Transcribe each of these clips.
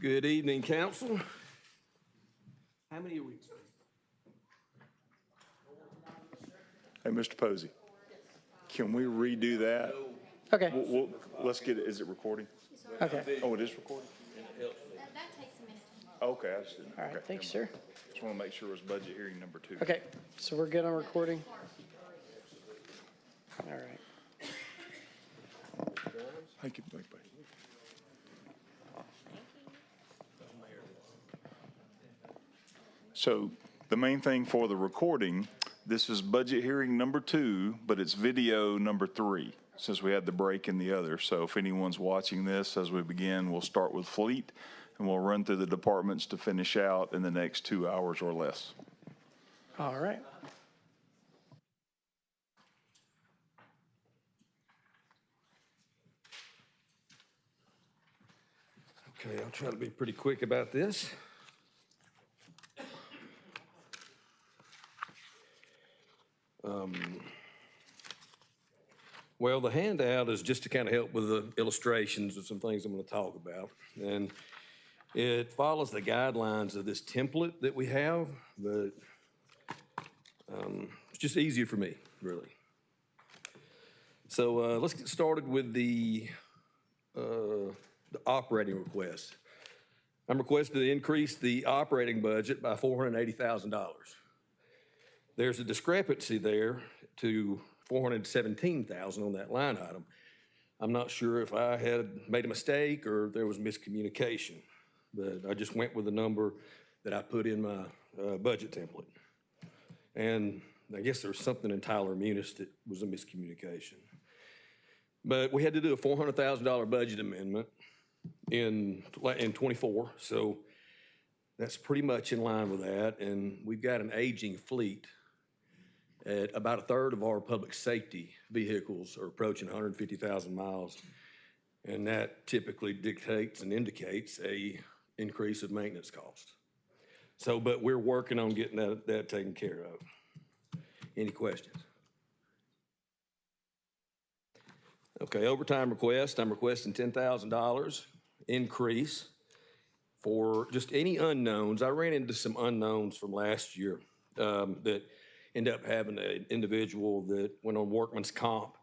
Good evening, council. How many are we expecting? Hey, Mr. Posey, can we redo that? Okay, Let's get it, is it recording? okay. Oh, it is recording? That takes a minute. Okay, I just didn't. All right, okay, thanks, never sir. mind. Just want to make sure it was budget hearing number 2. Okay, so we're good on recording? All right. Thank you, buddy. So the main thing for the recording, this is budget hearing number 2, but it's video number 3, since we had the break in the other. So if anyone's watching this as we begin, we'll start with Fleet, and we'll run through the departments to finish out in the next 2 hours or less. All right. Okay, I'll try to be pretty quick about this. Well, the handout is just to kind of help with the illustrations of some things I'm going to talk about. And it follows the guidelines of this template that we have, but it's just easier for me, really. So let's get started with the operating request. I'm requested to increase the operating budget by $480,000. There's a discrepancy there to $417,000 on that line item. I'm not sure if I had made a mistake or there was miscommunication, but I just went with the number that I put in my budget template. And I guess there's something in Tyler Munis that was a miscommunication. But we had to do a $400,000 budget amendment in 24, so that's pretty much in line with that. And we've got an aging fleet. At about a third of our public safety vehicles are approaching 150,000 miles, and that typically dictates and indicates a increase of maintenance costs. So, but we're working on getting that taken care of. Any questions? Okay, overtime request, I'm requesting $10,000 increase for just any unknowns. I ran into some unknowns from last year that ended up having an individual that went on workman's comp,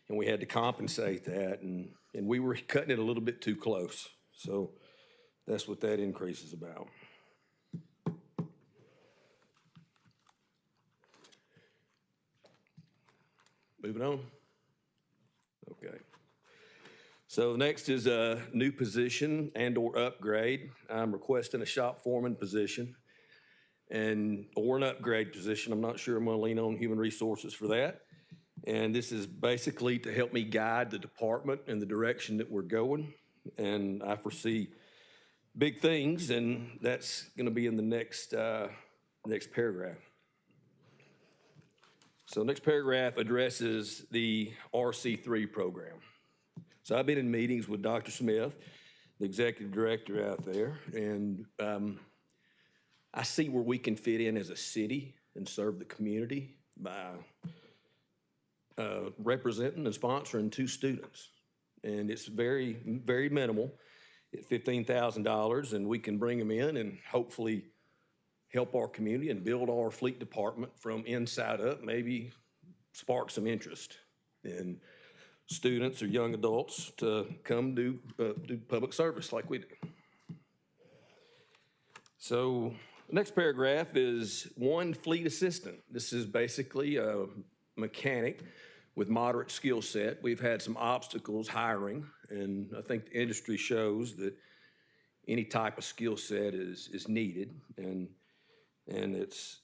and we had to compensate that, and we were cutting it a little bit too close. So that's what that increase is about. Moving on. Okay. So next is a new position and/or upgrade. I'm requesting a shop foreman position or an upgrade position. I'm not sure I'm going to lean on human resources for that. And this is basically to help me guide the department in the direction that we're going. And I foresee big things, and that's going to be in the next paragraph. So next paragraph addresses the RC3 program. So I've been in meetings with Dr. Smith, the executive director out there, and I see where we can fit in as a city and serve the community by representing and sponsoring 2 students. And it's very, very minimal at $15,000, and we can bring them in and hopefully help our community and build our fleet department from inside up, maybe spark some interest in students or young adults to come do public service like we do. So the next paragraph is 1 fleet assistant. This is basically a mechanic with moderate skill set. We've had some obstacles hiring, and I think the industry shows that any type of skill set is needed, and it's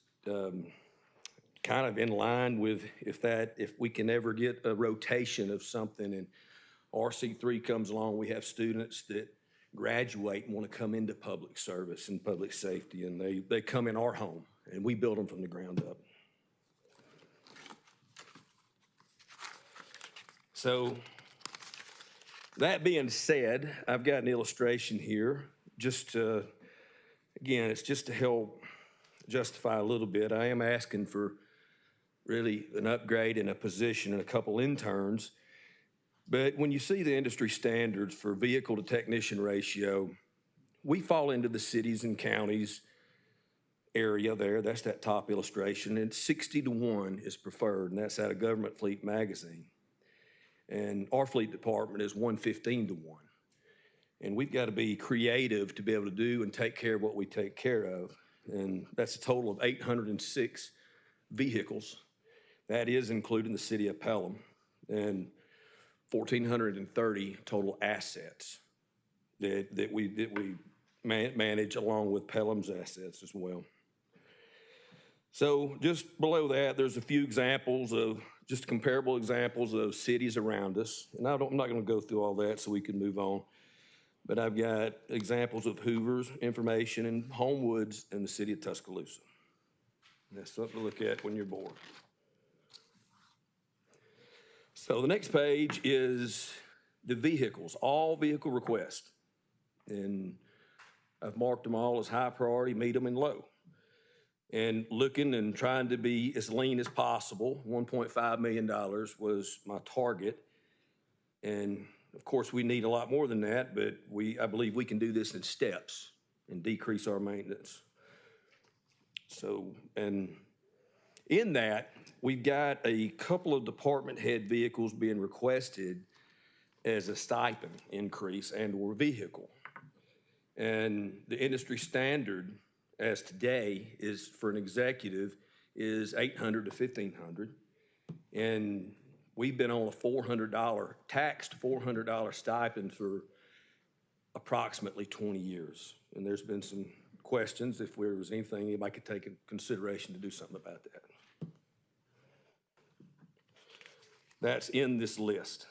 kind of in line with if we can ever get a rotation of something and RC3 comes along, we have students that graduate and want to come into public service and public safety, and they come in our home, and we build them from the ground up. So that being said, I've got an illustration here. Again, it's just to help justify a little bit. I am asking for really an upgrade in a position and a couple interns. But when you see the industry standards for vehicle to technician ratio, we fall into the cities and counties area there. That's that top illustration. And 60-1 is preferred, and that's out of Government Fleet Magazine. And our fleet department is 115-1. And we've got to be creative to be able to do and take care of what we take care of. And that's a total of 806 vehicles. That is including the city of Pelham, and 1,430 total assets that we manage along with Pelham's assets as well. So just below that, there's a few examples of, just comparable examples of cities around us. And I'm not going to go through all that so we can move on. But I've got examples of Hoover's information and Homewoods in the city of Tuscaloosa. That's something to look at when you're bored. So the next page is the vehicles, all vehicle requests. And I've marked them all as high priority, medium, and low. And looking and trying to be as lean as possible, $1.5 million was my target. And of course, we need a lot more than that, but I believe we can do this in steps and decrease our maintenance. So, and in that, we've got a couple of department head vehicles being requested as a stipend increase and/or vehicle. And the industry standard as today is for an executive is $800 to $1,500. And we've been on a taxed $400 stipend for approximately 20 years. And there's been some questions if there was anything anybody could take into consideration to do something about that. That's in this list.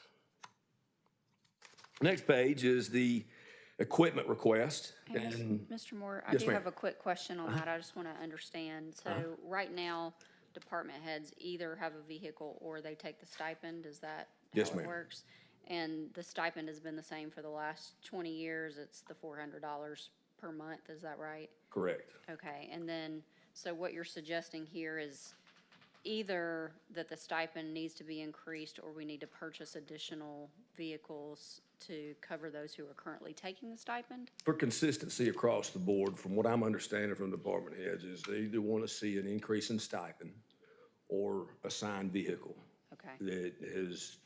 Next page is the equipment request. And Mr. Moore, I Yes, do ma'am. have a quick question on that. I just want to understand. So right now, department heads either have a vehicle or they take the stipend. Is that Yes, how it ma'am. works? And the stipend has been the same for the last 20 years. It's the $400 per month. Is that right? Correct. Okay. And then, so what you're suggesting here is either that the stipend needs to be increased or we need to purchase additional vehicles to cover those who are currently taking the stipend? For consistency across the board, from what I'm understanding from department heads, is they either want to see an increase in stipend or a signed vehicle Okay.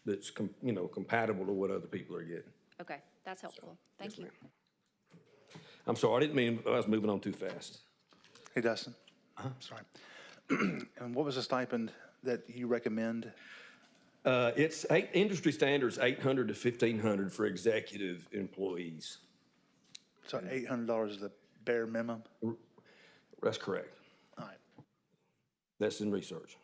that's compatible to what other people are getting. Okay. That's helpful. Thank you. ma'am. I'm sorry, I didn't mean, I was moving on too fast. Hey, Dustin. Sorry. And what was the stipend that you recommend? Industry standards, $800 to $1,500 for executive employees. So $800 is the bare minimum? That's correct. All right. That's in research.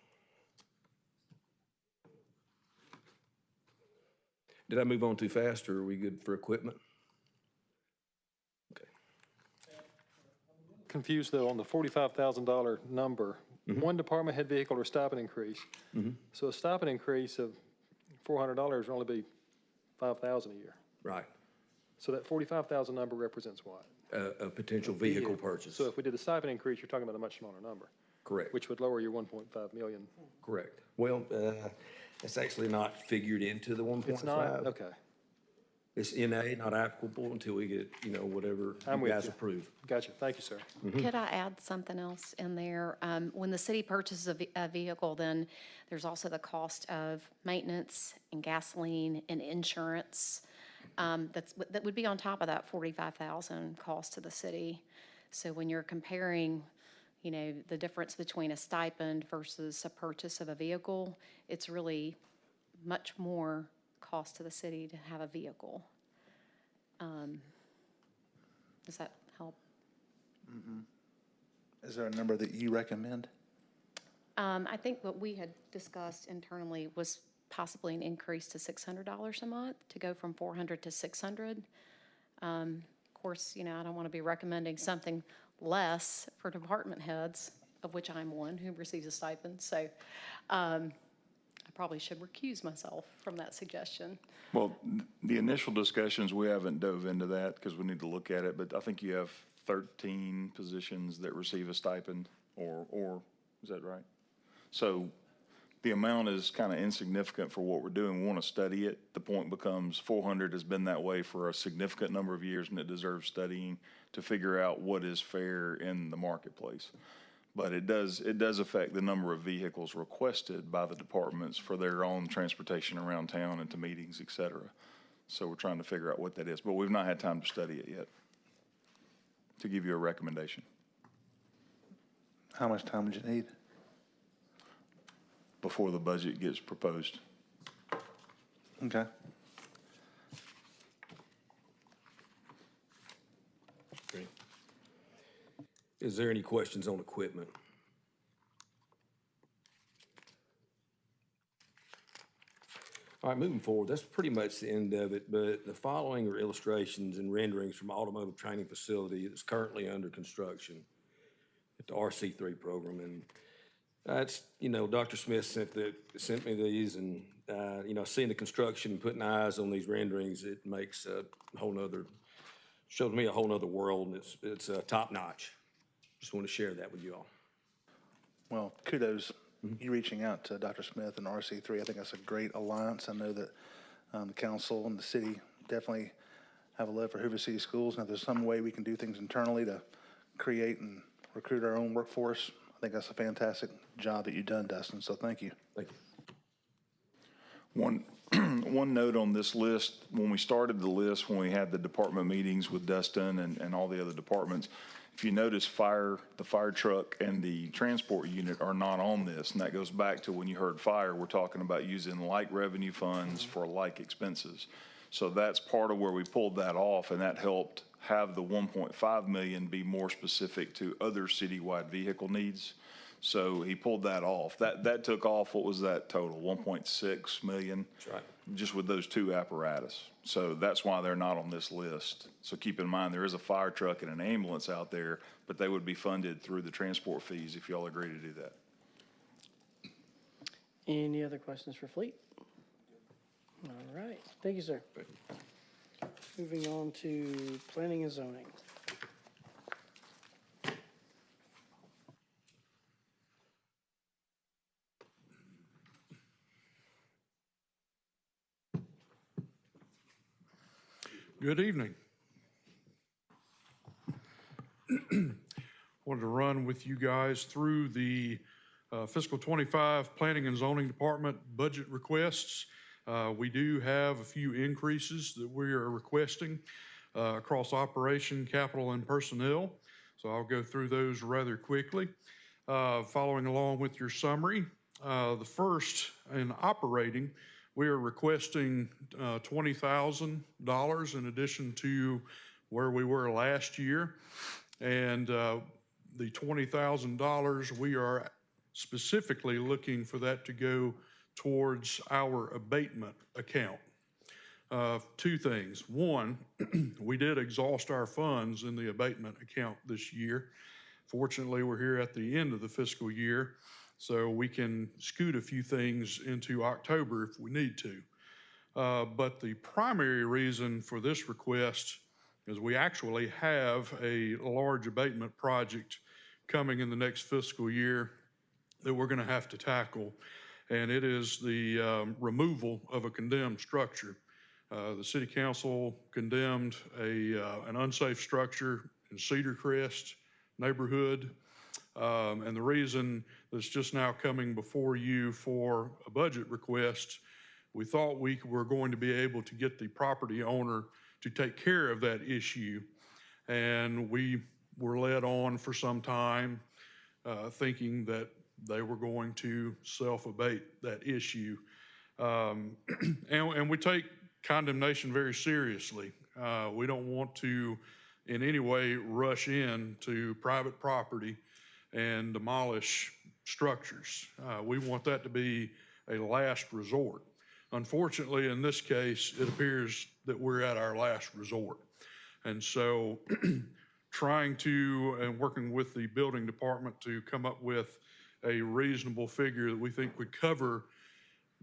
Did I move on too fast, or are we good for equipment? Okay. Confused though on the $45,000 number. One department head vehicle or stipend increase. So a stipend increase of $400 would only be $5,000 a year. Right. So that 45,000 number represents what? A potential vehicle purchase. So if we did a stipend increase, you're talking about a much smaller number, Correct. which would lower your 1.5 million. Correct. Well, it's actually not figured into the 1.5. It's not, okay. It's NA, not applicable until we get, whatever I'm you with guys you. approve. Gotcha. Thank you, sir. Could I add something else in there? When the city purchases a vehicle, then there's also the cost of maintenance and gasoline and insurance. That would be on top of that 45,000 cost to the city. So when you're comparing, the difference between a stipend versus a purchase of a vehicle, it's really much more cost to the city to have a vehicle. Does that help? Is there a number that you recommend? I think what we had discussed internally was possibly an increase to $600 a month, to go from 400 to 600. Of course, I don't want to be recommending something less for department heads, of which I'm one who receives a stipend. So I probably should recuse myself from that suggestion. Well, the initial discussions, we haven't dove into that because we need to look at it, but I think you have 13 positions that receive a stipend, or is that right? So The amount is kind of insignificant for what we're doing. We want to study it. The point becomes 400 has been that way for a significant number of years, and it deserves studying to figure out what is fair in the marketplace. But it does affect the number of vehicles requested by the departments for their own transportation around town and to meetings, et cetera. So we're trying to figure out what that is, but we've not had time to study it yet to give you a recommendation. How much time would you need? Before the budget gets proposed. Okay. Great. Is there any questions on equipment? All right, moving forward, that's pretty much the end of it, but the following are illustrations and renderings from automotive training facility that's currently under construction at the RC3 program. And that's, Dr. Smith sent me these, and, seeing the construction and putting eyes on these renderings, it makes a whole nother, shows me a whole nother world, and it's top notch. Just want to share that with you all. Well, kudos, you reaching out to Dr. Smith and RC3. I think that's a great alliance. I know that the council and the city definitely have a love for Hoover City Schools. And if there's some way we can do things internally to create and recruit our own workforce, I think that's a fantastic job that you've done, Dustin. So thank you. Thank you. One note on this list, when we started the list, when we had the department meetings with Dustin and all the other departments, if you notice, the fire truck and the transport unit are not on this. And that goes back to when you heard fire, we're talking about using like revenue funds for like expenses. So that's part of where we pulled that off, and that helped have the 1.5 million be more specific to other citywide vehicle needs. So he pulled that off. That took off, what was that total? 1.6 million? That's right. Just with those two apparatus. So that's why they're not on this list. So keep in mind, there is a fire truck and an ambulance out there, but they would be funded through the transport fees if y'all agree to do that. Any other questions for Fleet? All right, thank you, sir. Moving on to planning and zoning. Good evening. Wanted to run with you guys through the fiscal 25 Planning and Zoning Department budget requests. We do have a few increases that we are requesting across operation, capital, and personnel. So I'll go through those rather quickly. Following along with your summary, the first in operating, we are requesting $20,000 in addition to where we were last year. And the $20,000, we are specifically looking for that to go towards our abatement account. Two things. One, we did exhaust our funds in the abatement account this year. Fortunately, we're here at the end of the fiscal year, so we can scoot a few things into October if we need to. But the primary reason for this request is we actually have a large abatement project coming in the next fiscal year that we're going to have to tackle, and it is the removal of a condemned structure. The City Council condemned an unsafe structure in Cedar Crest neighborhood. And the reason that's just now coming before you for a budget request, we thought we were going to be able to get the property owner to take care of that issue. And we were led on for some time thinking that they were going to self-abate that issue. And we take condemnation very seriously. We don't want to in any way rush in to private property and demolish structures. We want that to be a last resort. Unfortunately, in this case, it appears that we're at our last resort. And so trying to, and working with the building department to come up with a reasonable figure that we think would cover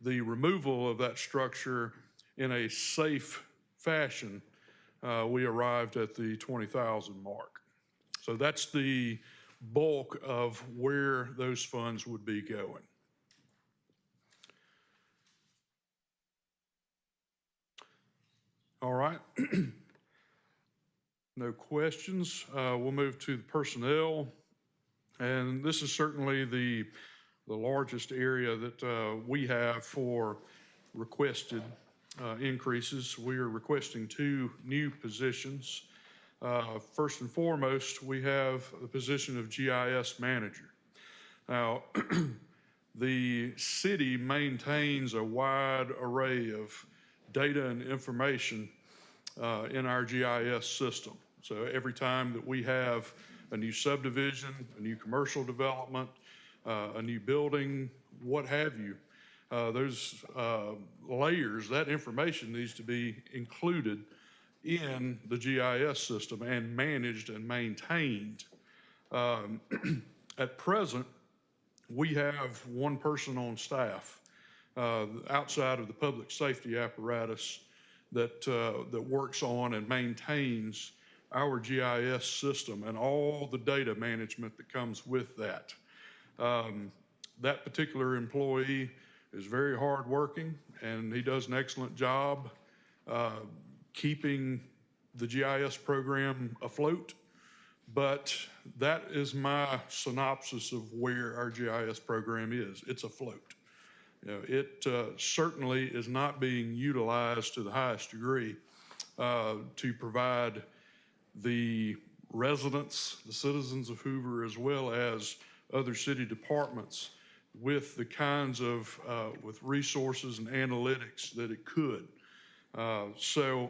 the removal of that structure in a safe fashion, we arrived at the 20,000 mark. So that's the bulk of where those funds would be going. All right. No questions. We'll move to the personnel. And this is certainly the largest area that we have for requested increases. We are requesting 2 new positions. First and foremost, we have the position of GIS manager. Now, the city maintains a wide array of data and information in our GIS system. So every time that we have a new subdivision, a new commercial development, a new building, what have you, those layers, that information needs to be included in the GIS system and managed and maintained. At present, we have 1 person on staff outside of the public safety apparatus that works on and maintains our GIS system and all the data management that comes with that. That particular employee is very hardworking, and he does an excellent job keeping the GIS program afloat. But that is my synopsis of where our GIS program is. It's afloat. You know, it certainly is not being utilized to the highest degree to provide the residents, the citizens of Hoover, as well as other city departments with the kinds of with resources and analytics that it could. So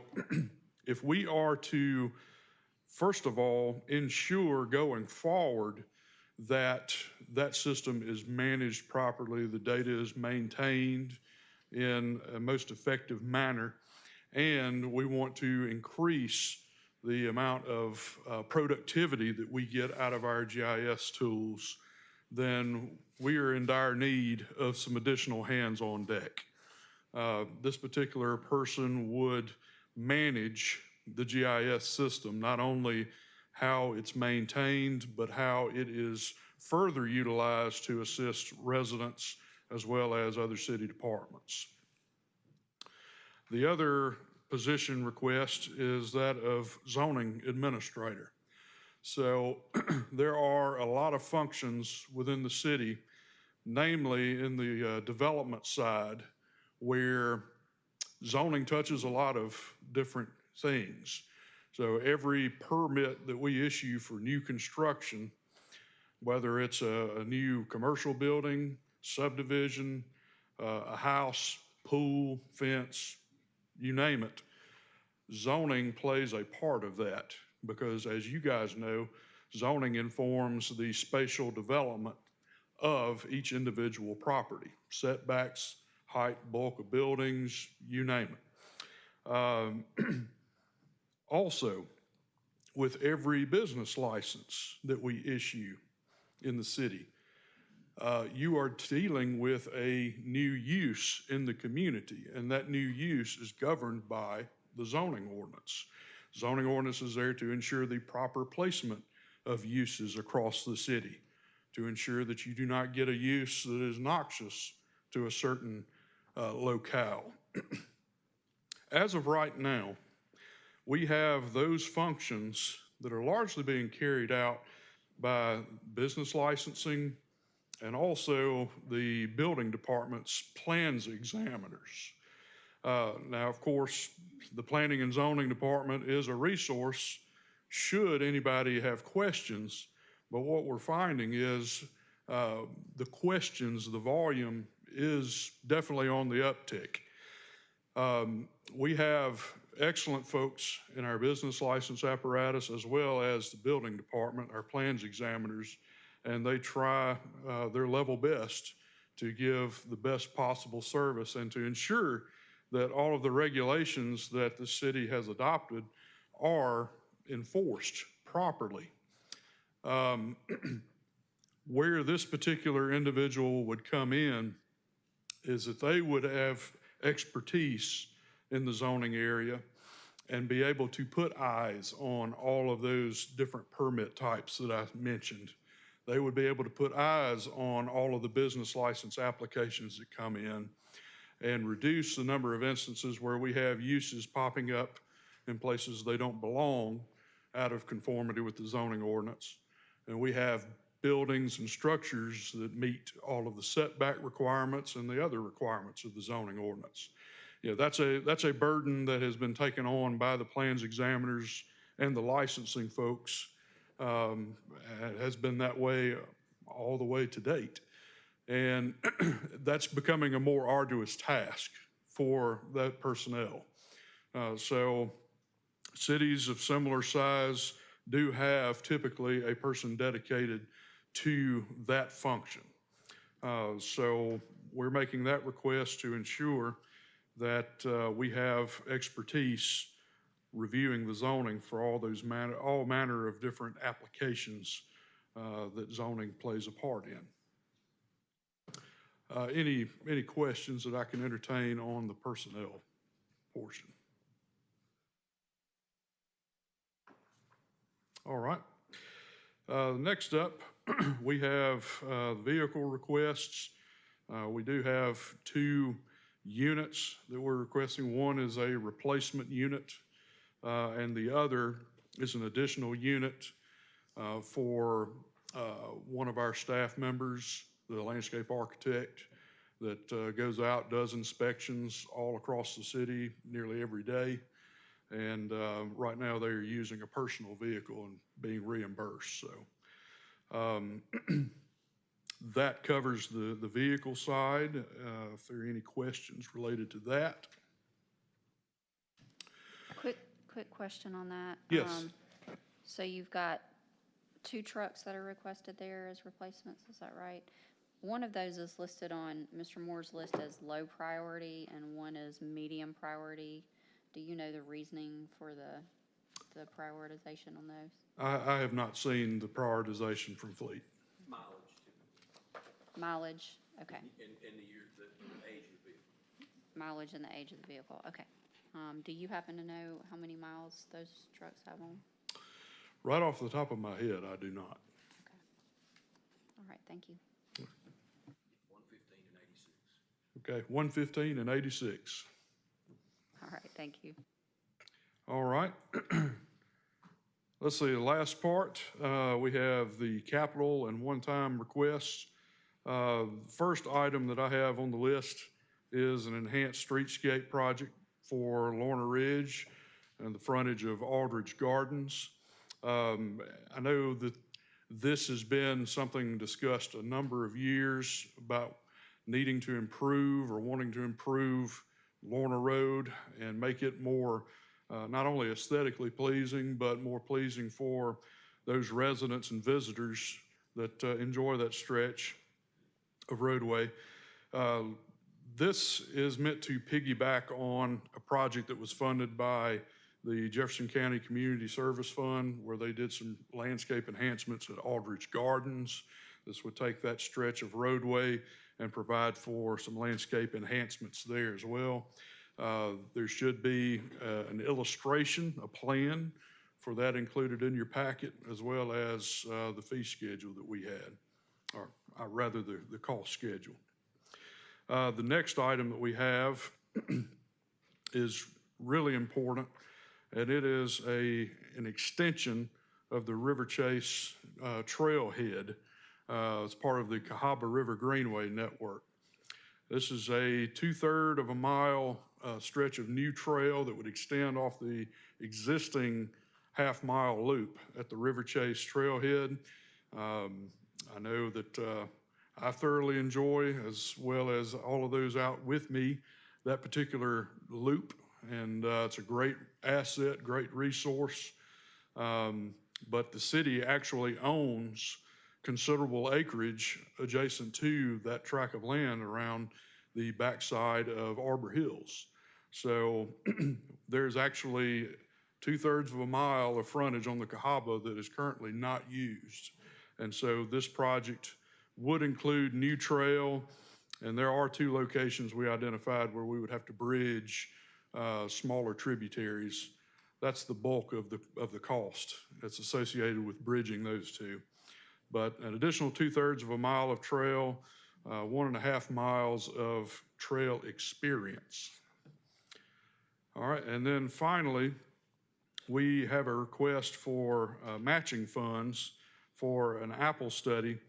if we are to, first of all, ensure going forward that that system is managed properly, the data is maintained in a most effective manner, and we want to increase the amount of productivity that we get out of our GIS tools, then we are in dire need of some additional hands on deck. This particular person would manage the GIS system, not only how it's maintained, but how it is further utilized to assist residents as well as other city departments. The other position request is that of zoning administrator. So there are a lot of functions within the city, namely in the development side, where zoning touches a lot of different things. So every permit that we issue for new construction, whether it's a new commercial building, subdivision, a house, pool, fence, you name it, zoning plays a part of that because, as you guys know, zoning informs the spatial development of each individual property, setbacks, height, bulk of buildings, you name it. Also, with every business license that we issue in the city, you are dealing with a new use in the community, and that new use is governed by the zoning ordinance. Zoning ordinance is there to ensure the proper placement of uses across the city, to ensure that you do not get a use that is noxious to a certain locale. As of right now, we have those functions that are largely being carried out by business licensing and also the building department's plans examiners. Now, of course, the planning and zoning department is a resource should anybody have questions, but what we're finding is the questions, the volume is definitely on the uptick. We have excellent folks in our business license apparatus as well as the building department, our plans examiners, and they try their level best to give the best possible service and to ensure that all of the regulations that the city has adopted are enforced properly. Where this particular individual would come in is that they would have expertise in the zoning area and be able to put eyes on all of those different permit types that I mentioned. They would be able to put eyes on all of the business license applications that come in and reduce the number of instances where we have uses popping up in places they don't belong out of conformity with the zoning ordinance. And we have buildings and structures that meet all of the setback requirements and the other requirements of the zoning ordinance. Yeah, that's a burden that has been taken on by the plans examiners and the licensing folks. It has been that way all the way to date. And that's becoming a more arduous task for that personnel. So cities of similar size do have typically a person dedicated to that function. So we're making that request to ensure that we have expertise reviewing the zoning for all manner of different applications that zoning plays a part in. Any questions that I can entertain on the personnel portion? All right. Next up, we have vehicle requests. We do have 2 units that we're requesting. One is a replacement unit, and the other is an additional unit for one of our staff members, the landscape architect, that goes out, does inspections all across the city nearly every day. And right now they're using a personal vehicle and being reimbursed. So that covers the vehicle side. If there are any questions related to that. Quick question on that. Yes. So you've got 2 trucks that are requested there as replacements, is that right? One of those is listed on Mr. Moore's list as low priority and one is medium priority. Do you know the reasoning for the prioritization on those? I have not seen the prioritization from Fleet. Mileage, okay. In the years, the age of the vehicle. Mileage and the age of the vehicle, okay. Do you happen to know how many miles those trucks have on? Right off the top of my head, I do not. Okay. All right, thank you. 115 and 86. Okay, 115 and 86. All right, thank you. All right. Let's see, the last part, we have the capital and one-time requests. First item that I have on the list is an enhanced streetscape project for Lorna Ridge and the frontage of Aldridge Gardens. I know that this has been something discussed a number of years about needing to improve or wanting to improve Lorna Road and make it more not only aesthetically pleasing, but more pleasing for those residents and visitors that enjoy that stretch of roadway. This is meant to piggyback on a project that was funded by the Jefferson County Community Service Fund, where they did some landscape enhancements at Aldridge Gardens. This would take that stretch of roadway and provide for some landscape enhancements there as well. There should be an illustration, a plan for that included in your packet, as well as the fee schedule that we had, or rather the cost schedule. The next item that we have is really important, and it is an extension of the River Chase trailhead as part of the Cahaba River Greenway network. This is a 2/3 of a mile stretch of new trail that would extend off the existing half-mile loop at the River Chase trailhead. I know that I thoroughly enjoy, as well as all of those out with me, that particular loop. And it's a great asset, great resource. But the city actually owns considerable acreage adjacent to that tract of land around the backside of Arbor Hills. So there's actually 2/3 of a mile of frontage on the Cahaba that is currently not used. And so this project would include new trail, and there are 2 locations we identified where we would have to bridge smaller tributaries. That's the bulk of the cost that's associated with bridging those 2. But an additional 2/3 of a mile of trail 1.5 miles of trail experience. All right, and then finally, we have a request for matching funds for an Apple study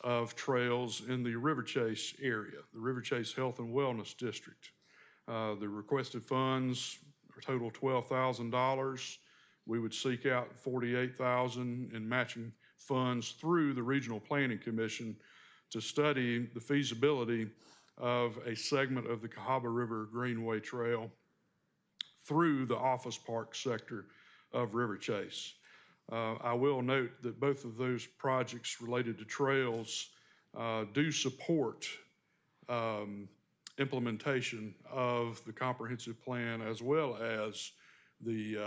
of trails in the River Chase area, the River Chase Health and Wellness District. The requested funds are total $12,000. We would seek out $48,000 in matching funds through the Regional Planning Commission to study the feasibility of a segment of the Cahaba River Greenway Trail through the Office Park sector of River Chase. I will note that both of those projects related to trails do support implementation of the comprehensive plan as well as the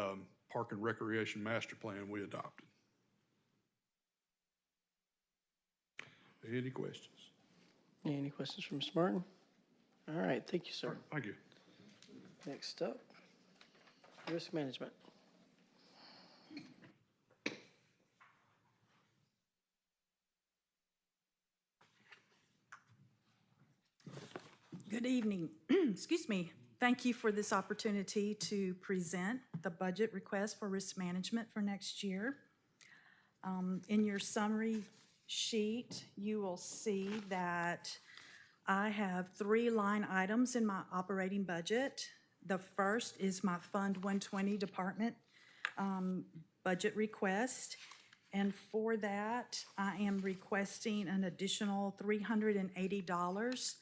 Park and Recreation Master Plan we adopted. Any questions? Any questions from Ms. Martin? All right, thank you, sir. Thank you. Next up, risk management. Good evening. Excuse me. Thank you for this opportunity to present the budget request for risk management for next year. In your summary sheet, you will see that I have 3 line items in my operating budget. The first is my Fund 120 department budget request. And for that, I am requesting an additional $380,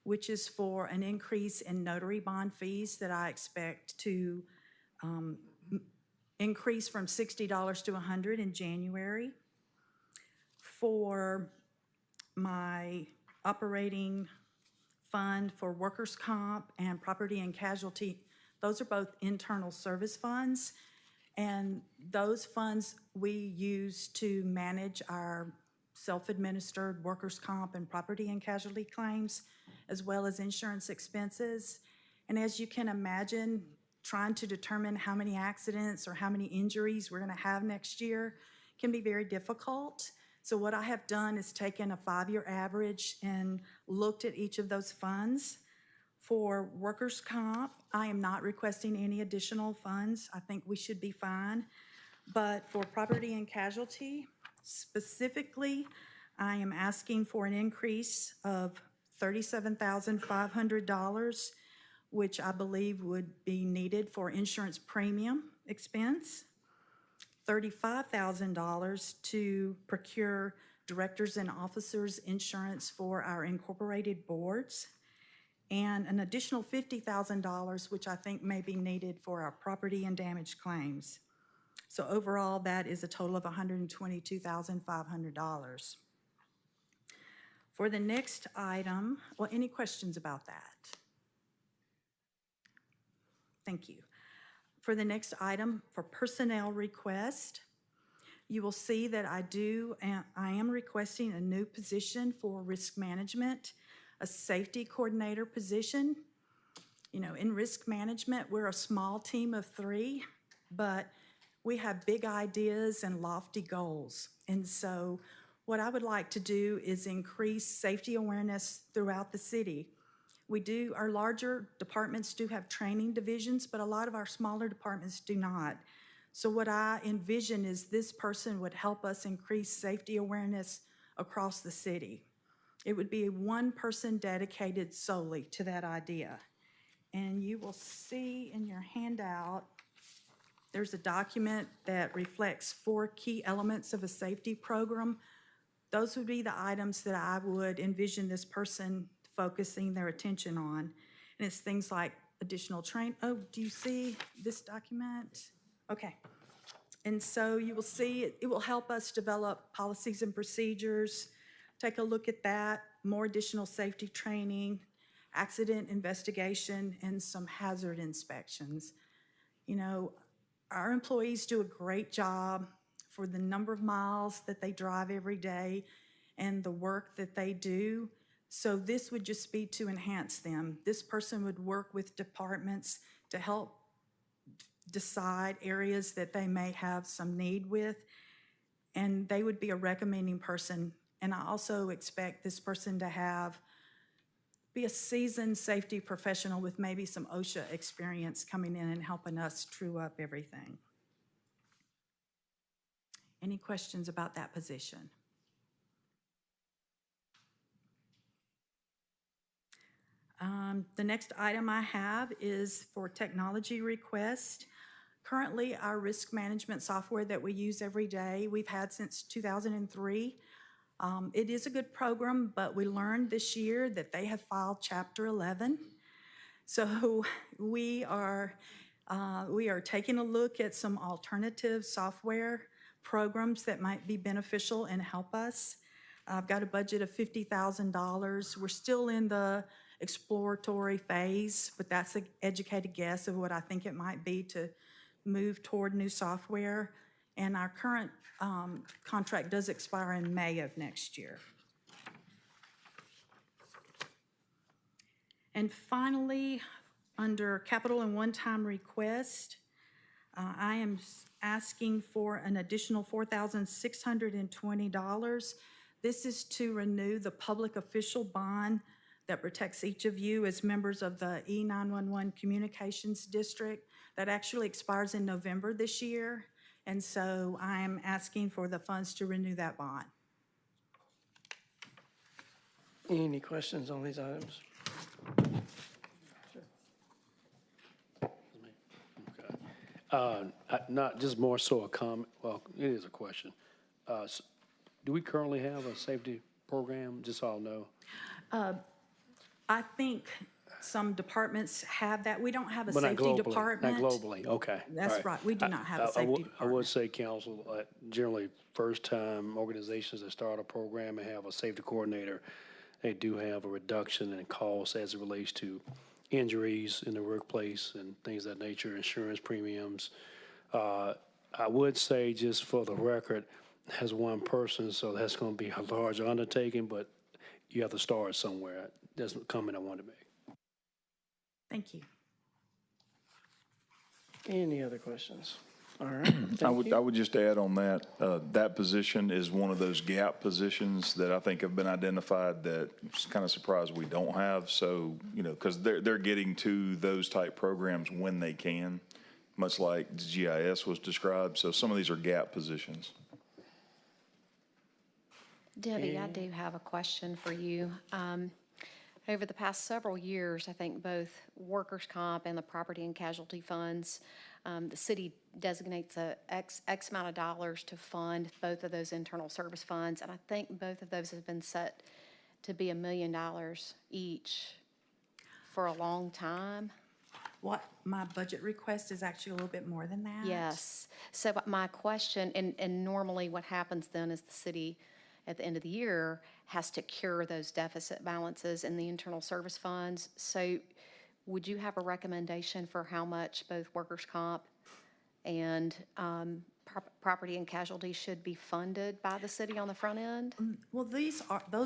which is for an increase in notary bond fees that I expect to increase from $60 to $100 in January. For my operating fund for workers' comp and property and casualty, those are both internal service funds. And those funds we use to manage our self-administered workers' comp and property and casualty claims, as well as insurance expenses. And as you can imagine, trying to determine how many accidents or how many injuries we're going to have next year can be very difficult. So what I have done is taken a 5-year average and looked at each of those funds. For workers' comp, I am not requesting any additional funds. I think we should be fine. But for property and casualty, specifically, I am asking for an increase of $37,500, which I believe would be needed for insurance premium expense. $35,000 to procure directors and officers insurance for our incorporated boards, and an additional $50,000, which I think may be needed for our property and damage claims. So overall, that is a total of $122,500. For the next item, well, any questions about that? Thank you. For the next item, for personnel request, you will see that I am requesting a new position for risk management, a safety coordinator position. You know, in risk management, we're a small team of 3, but we have big ideas and lofty goals. And so what I would like to do is increase safety awareness throughout the city. Our larger departments do have training divisions, but a lot of our smaller departments do not. So what I envision is this person would help us increase safety awareness across the city. It would be one person dedicated solely to that idea. And you will see in your handout, there's a document that reflects 4 key elements of a safety program. Those would be the items that I would envision this person focusing their attention on. And it's things like additional do you see this document? Okay. And so you will see it will help us develop policies and procedures. Take a look at that, more additional safety training, accident investigation, and some hazard inspections. You know, our employees do a great job for the number of miles that they drive every day and the work that they do. So this would just be to enhance them. This person would work with departments to help decide areas that they may have some need with, and they would be a recommending person, And I also expect this person to be a seasoned safety professional with maybe some OSHA experience coming in and helping us true up everything. Any questions about that position? The next item I have is for technology request. Currently, our risk management software that we use every day, we've had since 2003. It is a good program, but we learned this year that they have filed Chapter 11. So we are taking a look at some alternative software programs that might be beneficial and help us. I've got a budget of $50,000. We're still in the exploratory phase, but that's an educated guess of what I think it might be to move toward new software. And our current contract does expire in May of next year. And finally, under capital and one-time request, I am asking for an additional $4,620. This is to renew the public official bond that protects each of you as members of the E911 Communications District. That actually expires in November this year. And so I'm asking for the funds to renew that bond. Any questions on these items? Not just more so a comment, well, it is a question. Do we currently have a safety program, just so I'll know? I think some departments have that. We don't have a But not safety globally, department. Not globally, okay. That's all right. We do not have a I safety would department. say, council, generally, first-time organizations that start a program and have a safety coordinator, they do have a reduction in costs as it relates to injuries in the workplace and things of that nature, insurance premiums. I would say, just for the record, as one person, so that's going to be a large undertaking, but you have to start somewhere. That's a comment I wanted to make. Thank you. Any other questions? All right, I thank you. would just add on that, that position is one of those gap positions that I think have been identified that I'm just kind of surprised we don't have. So, because they're getting to those type programs when they can, much like the GIS was described. So some of these are gap positions. Debbie, I do have a question for you. Over the past several years, I think both workers' comp and the property and casualty funds, the city designates a X amount of dollars to fund both of those internal service funds, and I think both of those have been set to be $1 million each for a long time. What my budget request is actually a little bit more than that. Yes. So my question, and normally what happens then is the city, at the end of the year, has to cure those deficit balances in the internal service funds. So would you have a recommendation for how much both workers' comp and property and casualty should be funded by the city on the front end? Well, those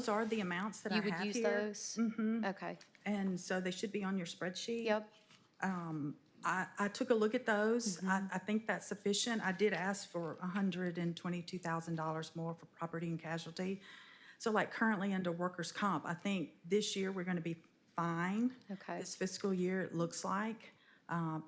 are the amounts that I You have would use here. those? Okay. And so they should be on your spreadsheet. Yep. I took a look at those. I think that's sufficient. I did ask for $122,000 more for property and casualty. So like currently under workers' comp, I think this year we're going to be fine. Okay. This fiscal year, it looks like.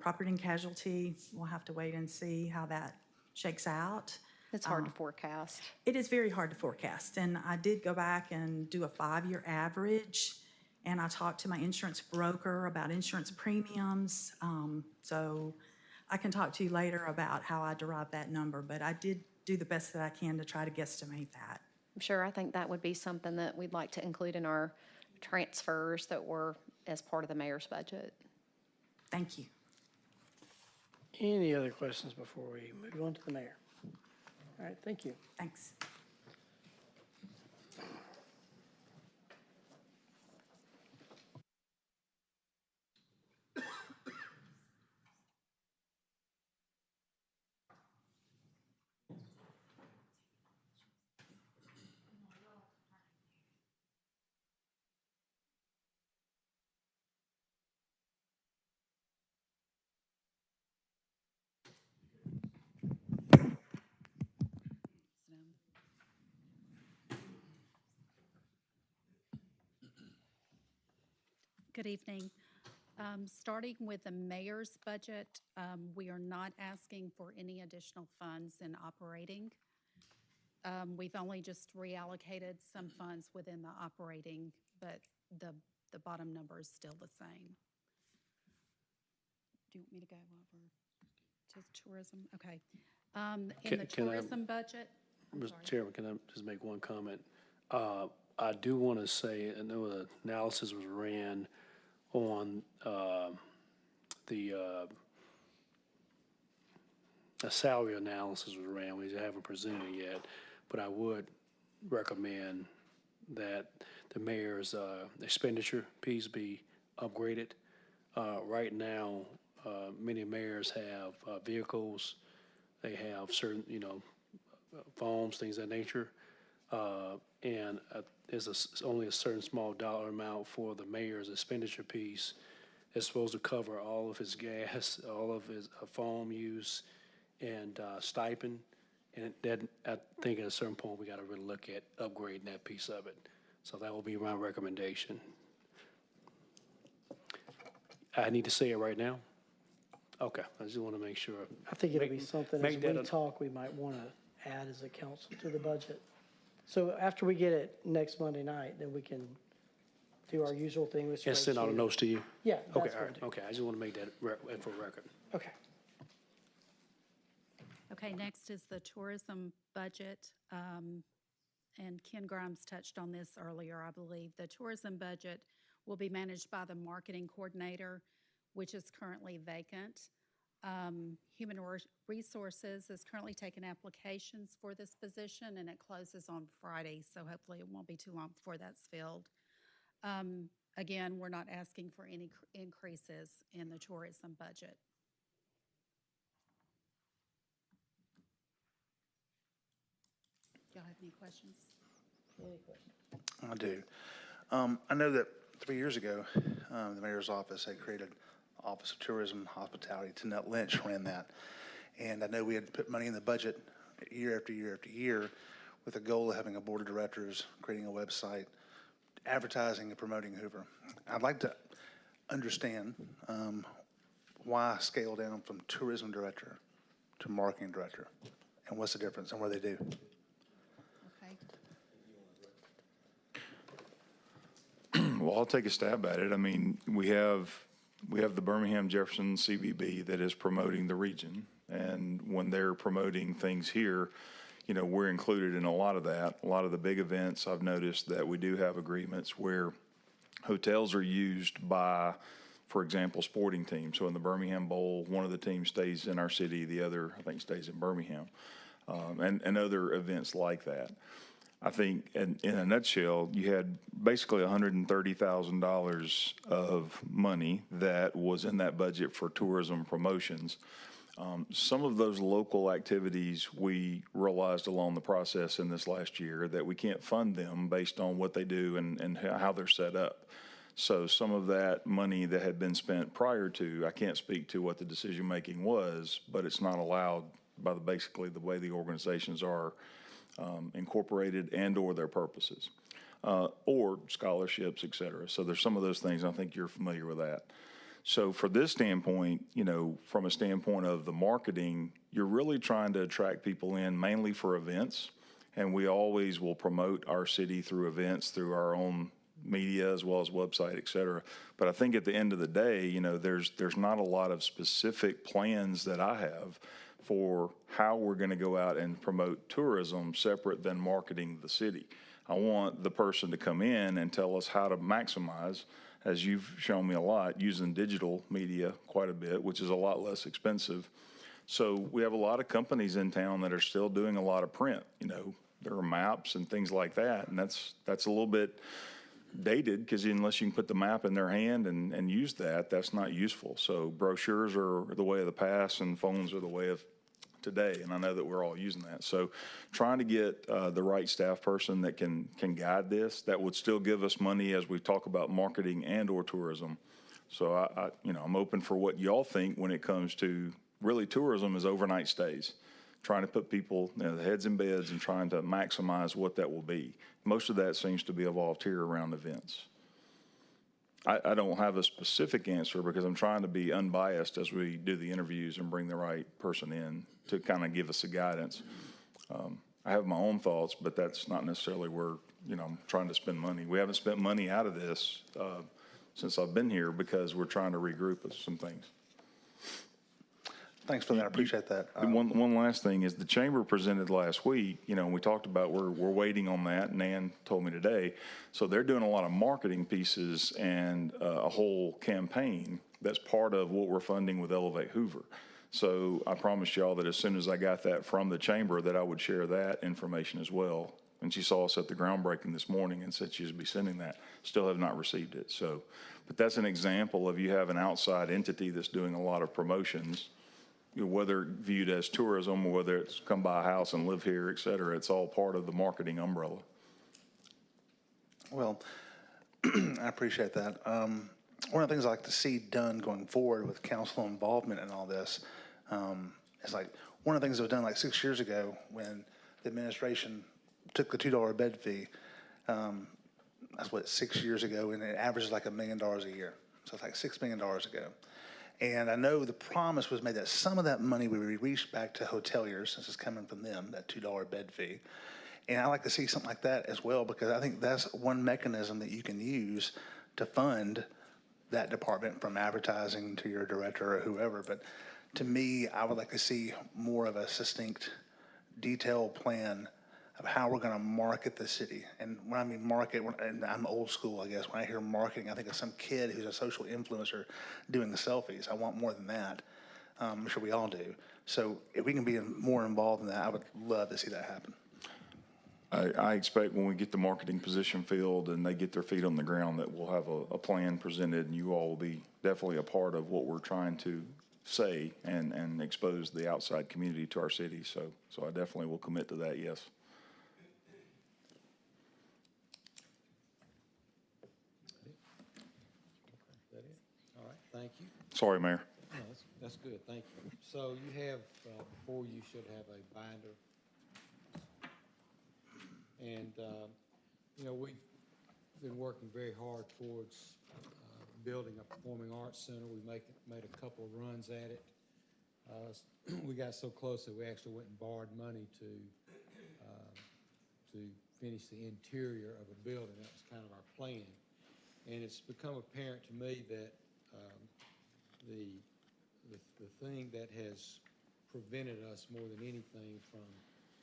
Property and casualty, we'll have to wait and see how that shakes out. It's hard to forecast. It is very hard to forecast. And I did go back and do a 5-year average. And I talked to my insurance broker about insurance premiums. So I can talk to you later about how I derived that number, but I did do the best that I can to try to guesstimate that. I'm sure, I think that would be something that we'd like to include in our transfers that were as part of the mayor's budget. Thank you. Any other questions before we move on to the mayor? All right, thank you. Thanks. Good evening. Starting with the mayor's budget, we are not asking for any additional funds in operating. We've only just reallocated some funds within the operating, but the bottom number is still the same. Do you want me to go over to tourism? Okay. In the Can I- tourism budget, I'm Mr. sorry. Chairman, can I just make one comment? I do want to say, I know the analysis was ran on the a salary analysis was ran. We haven't presented it yet, but I would recommend that the mayor's expenditure piece be upgraded. Right now, many mayors have vehicles. They have certain, phones, things of that nature. And there's only a certain small dollar amount for the mayor's expenditure piece. It's supposed to cover all of his gas, all of his phone use, and stipend. And then I think at a certain point, we got to really look at upgrading that piece of it. So that will be my recommendation. I need to say it right now? Okay, I just want to make sure. I think it'll be something as make that we a- talk, we might want to add as a council to the budget. So after we get it next Monday night, then we can do our usual thing with. And send all the spreadsheet. notes to you? Yeah, Okay, that's all what right, we'll do. okay, I just want to make that for record. Okay. Okay, next is the tourism budget. And Ken Grimes touched on this earlier, I believe. The tourism budget will be managed by the marketing coordinator, which is currently vacant. Human Resources is currently taking applications for this position, and it closes on Friday, so hopefully it won't be too long before that's filled. Again, we're not asking for any increases in the tourism budget. Y'all have any questions? Any questions? I do. I know that 3 years ago, the mayor's office had created Office of Tourism and Hospitality. Tinette Lynch ran that. And I know we had put money in the budget year after year after year with the goal of having a board of directors, creating a website, advertising and promoting Hoover. I'd like to understand why scale down from tourism director to marketing director, and what's the difference and what they do. Okay. Well, I'll take a stab at it. I mean, we have the Birmingham Jefferson CVB that is promoting the region. And when they're promoting things here, we're included in a lot of that. A lot of the big events, I've noticed that we do have agreements where hotels are used by, for example, sporting teams. So in the Birmingham Bowl, one of the teams stays in our city, the other, I think, stays in Birmingham, and other events like that. I think in a nutshell, you had basically $130,000 of money that was in that budget for tourism promotions. Some of those local activities, we realized along the process in this last year that we can't fund them based on what they do and how they're set up. So some of that money that had been spent prior to, I can't speak to what the decision-making was, but it's not allowed by basically the way the organizations are incorporated and or their purposes, or scholarships, et cetera. So there's some of those things, and I think you're familiar with that. So for this standpoint, from a standpoint of the marketing, you're really trying to attract people in mainly for events, and we always will promote our city through events, through our own media as well as website, et cetera. But I think at the end of the day, there's not a lot of specific plans that I have for how we're going to go out and promote tourism separate than marketing the city. I want the person to come in and tell us how to maximize, as you've shown me a lot, using digital media quite a bit, which is a lot less expensive. So we have a lot of companies in town that are still doing a lot of print. There are maps and things like that, and that's a little bit dated because unless you can put the map in their hand and use that, that's not useful. So brochures are the way of the past and phones are the way of today, and I know that we're all using that. So trying to get the right staff person that can guide this, that would still give us money as we talk about marketing and or tourism. So I'm open for what y'all think when it comes to really tourism is overnight stays, trying to put people, the heads in beds and trying to maximize what that will be. Most of that seems to be evolved here around events. I don't have a specific answer because I'm trying to be unbiased as we do the interviews and bring the right person in to kind of give us a guidance. I have my own thoughts, but that's not necessarily where, I'm trying to spend money. We haven't spent money out of this since I've been here because we're trying to regroup with some things. Thanks for that. I appreciate that. And one last thing is the chamber presented last week, we talked about we're waiting on that, and Nan told me today. So they're doing a lot of marketing pieces and a whole campaign that's part of what we're funding with Elevate Hoover. So I promised y'all that as soon as I got that from the chamber that I would share that information as well. And she saw us at the groundbreaking this morning and said she would be sending that. Still have not received it. So, but that's an example of you have an outside entity that's doing a lot of promotions, whether viewed as tourism or whether it's come buy a house and live here, et cetera. It's all part of the marketing umbrella. Well, I appreciate that. One of the things I like to see done going forward with council involvement in all this is like one of the things that was done like 6 years ago when the administration took the $2 bed fee. That's what, 6 years ago, and it averages like $1 million a year. So it's like $6 million ago. And I know the promise was made that some of that money would be reached back to hoteliers, since it's coming from them, that $2 bed fee. And I like to see something like that as well, because I think that's one mechanism that you can use to fund that department, from advertising to your director or whoever. But to me, I would like to see more of a succinct, detailed plan of how we're going to market the city. And when I mean market, and I'm old school, I guess, when I hear marketing, I think of some kid who's a social influencer doing the selfies. I want more than that. I'm sure we all do. So if we can be more involved in that, I would love to see that happen. I expect when we get the marketing position filled and they get their feet on the ground that we'll have a plan presented, and you all will be definitely a part of what we're trying to say and expose the outside community to our city. So I definitely will commit to that, yes. All right, thank you. Sorry, Mayor. No, that's good, thank you. So you have, before you should have a binder. And, we've been working very hard towards building a performing arts center. We made a couple of runs at it. We got so close that we actually went and borrowed money to finish the interior of a building. That was kind of our plan. And it's become apparent to me that the thing that has prevented us more than anything from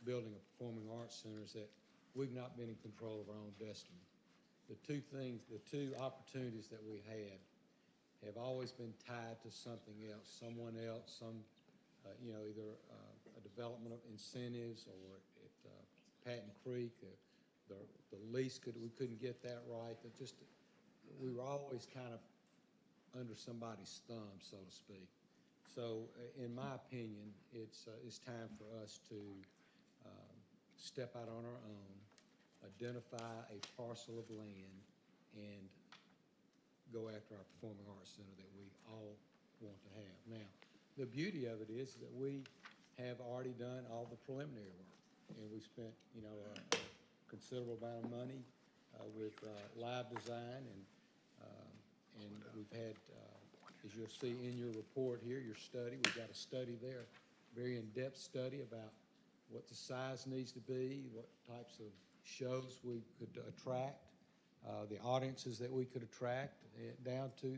building a performing arts center is that we've not been in control of our own destiny. The two opportunities that we had have always been tied to something else, someone else, either a development of incentives, or at Patton Creek, the lease we couldn't get that right. We were always kind of under somebody's thumb, so to speak. So, in my opinion, it's time for us to step out on our own, identify a parcel of land, and go after our performing arts center that we all want to have. Now, the beauty of it is that we have already done all the preliminary work, and we spent, a considerable amount of money with live design, and we've had, as you'll see in your report here, your study, we've got a study there, very in-depth study about what the size needs to be, what types of shows we could attract, the audiences that we could attract, down to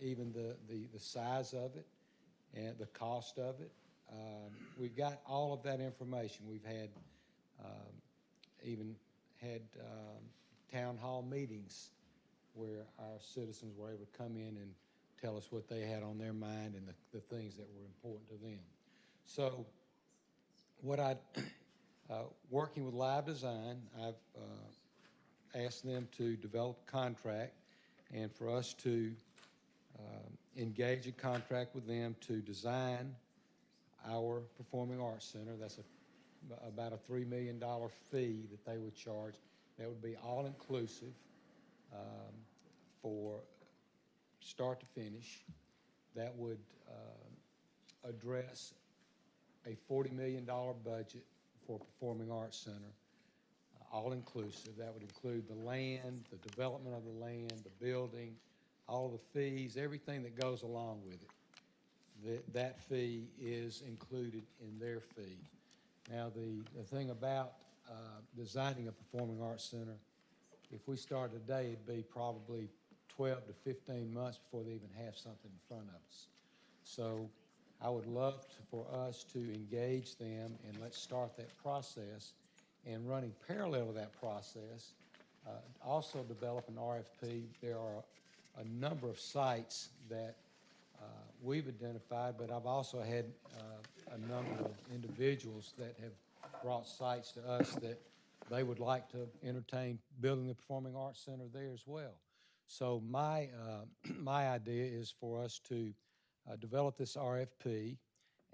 even the size of it and the cost of it. We've got all of that information. We've had even had town hall meetings where our citizens were able to come in and tell us what they had on their mind and the things that were important to them. So working with Live Design, I've asked them to develop a contract, and for us to engage a contract with them to design our Performing Arts Center. That's about a $3 million fee that they would charge. That would be all-inclusive for start to finish. That would address a $40 million budget for Performing Arts Center. all-inclusive. That would include the land, the development of the land, the building, all the fees, everything that goes along with it. That fee is included in their fee. Now, the thing about designing a performing arts center, if we start today, it'd be probably 12 to 15 months before they even have something in front of us. So I would love for us to engage them and let's start that process. And running parallel to that process, also develop an RFP. There are a number of sites that we've identified, but I've also had a number of individuals that have brought sites to us that they would like to entertain building the Performing Arts Center there as well. So my idea is for us to develop this RFP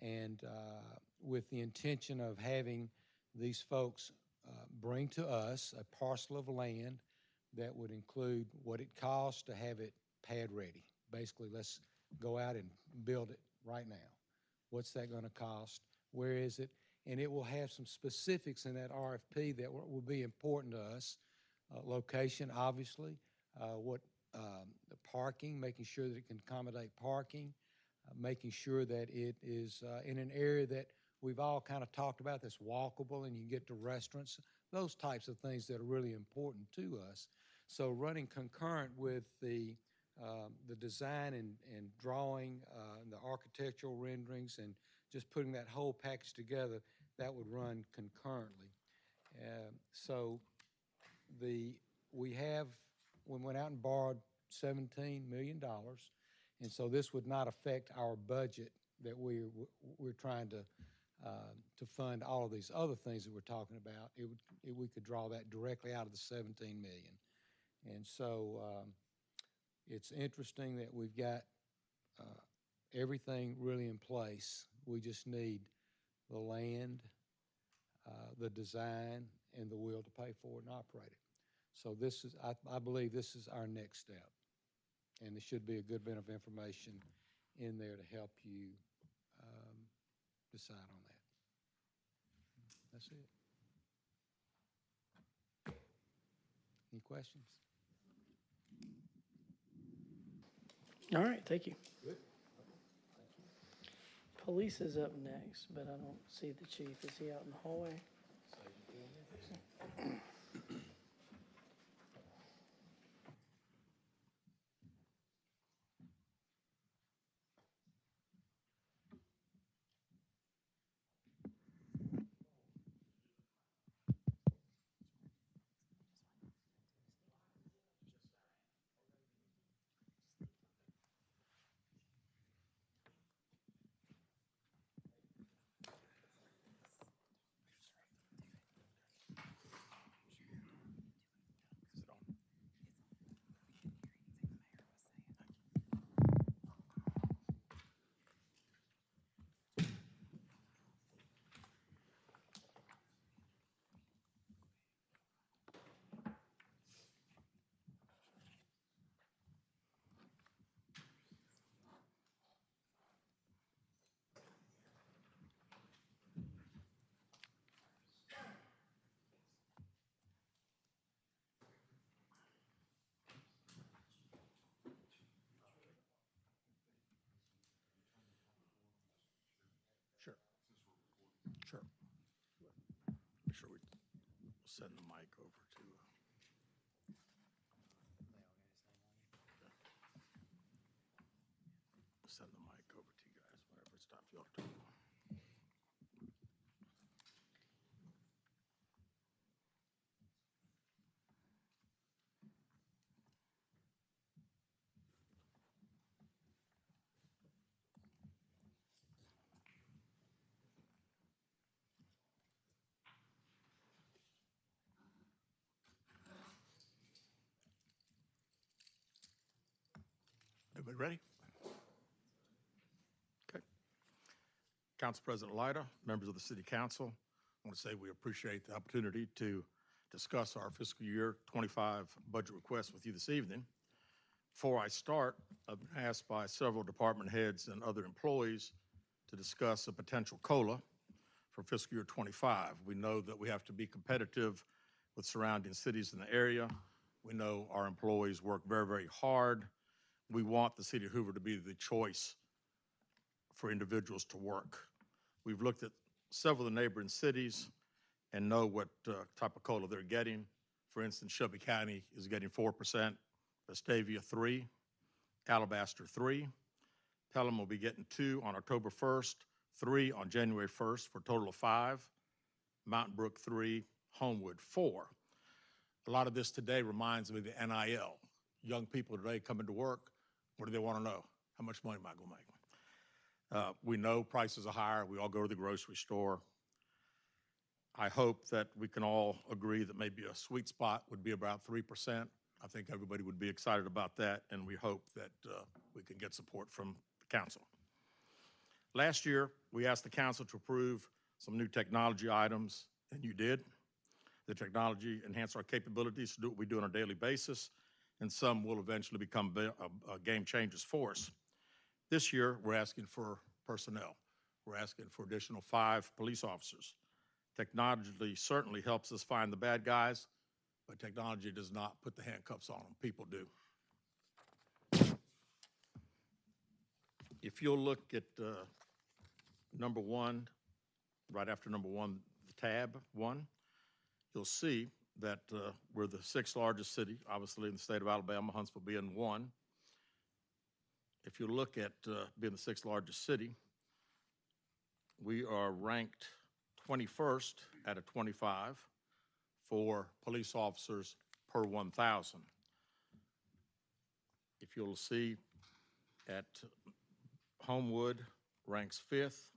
and with the intention of having these folks bring to us a parcel of land that would include what it costs to have it pad ready. Basically, let's go out and build it right now. What's that going to cost? Where is it? And it will have some specifics in that RFP that will be important to us. Location, obviously, the parking, making sure that it can accommodate parking, making sure that it is in an area that we've all kind of talked about that's walkable and you can get to restaurants, those types of things that are really important to us. So running concurrent with the design and drawing, the architectural renderings, and just putting that whole package together, that would run concurrently. So we went out and borrowed $17 million, and so this would not affect our budget that we're trying to fund all of these other things that we're talking about. We could draw that directly out of the $17 million. And so it's interesting that we've got everything really in place. We just need the land, the design, and the will to pay for it and operate it. So this is, I believe this is our next step. And there should be a good bit of information in there to help you decide on that. That's it. Any questions? All right, thank you. Good. Police is up next, but I don't see the chief. Is he out in the hallway? Sure. Make sure we send the mic over to. Send the mic over to you guys whenever it's time for y'all to talk. Everybody ready? Okay. Council President Lyda, members of the City Council, I want to say we appreciate the opportunity to discuss our fiscal year 25 budget request with you this evening. Before I start, I've been asked by several department heads and other employees to discuss a potential COLA for fiscal year 25. We know that we have to be competitive with surrounding cities in the area. We know our employees work very, very hard. We want the city of Hoover to be the choice for individuals to work. We've looked at several of the neighboring cities and know what type of COLA they're getting. For instance, Shelby County is getting 4%, Vestavia 3%, Alabaster 3%. Pelham will be getting 2% on October 1st, 3% on January 1st, for a total of 5%. Mountain Brook 3%, Homewood 4%. A lot of this today reminds me of the NIL. Young people today coming to work, what do they want to know? How much money am I going to make? We know prices are higher. We all go to the grocery store. I hope that we can all agree that maybe a sweet spot would be about 3%. I think everybody would be excited about that, and we hope that we can get support from the council. Last year, we asked the council to approve some new technology items, and you did. The technology enhanced our capabilities to do what we do on a daily basis, and some will eventually become game changers for us. This year, we're asking for personnel. We're asking for additional 5 police officers. Technology certainly helps us find the bad guys, but technology does not put the handcuffs on them. People do. If you'll look at number 1, right after number 1, the tab 1, you'll see that we're the 6th largest city, obviously in the state of Alabama, Huntsville being 1. If you look at being the 6th largest city, we are ranked 21st out of 25 for police officers per 1,000. If you'll see at Homewood ranks 5th,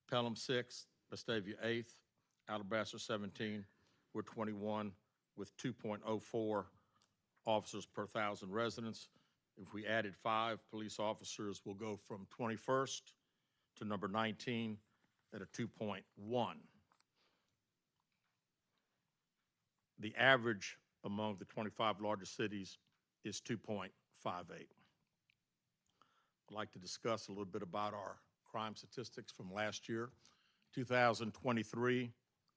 Pelham 6th, Vestavia 8th, Alabaster 17, we're 21 with 2.04 officers per 1,000 residents. If we added 5 police officers, we'll go from 21st to number 19 at a 2.1. The average among the 25 largest cities is 2.58. I'd like to discuss a little bit about our crime statistics from last year. 2023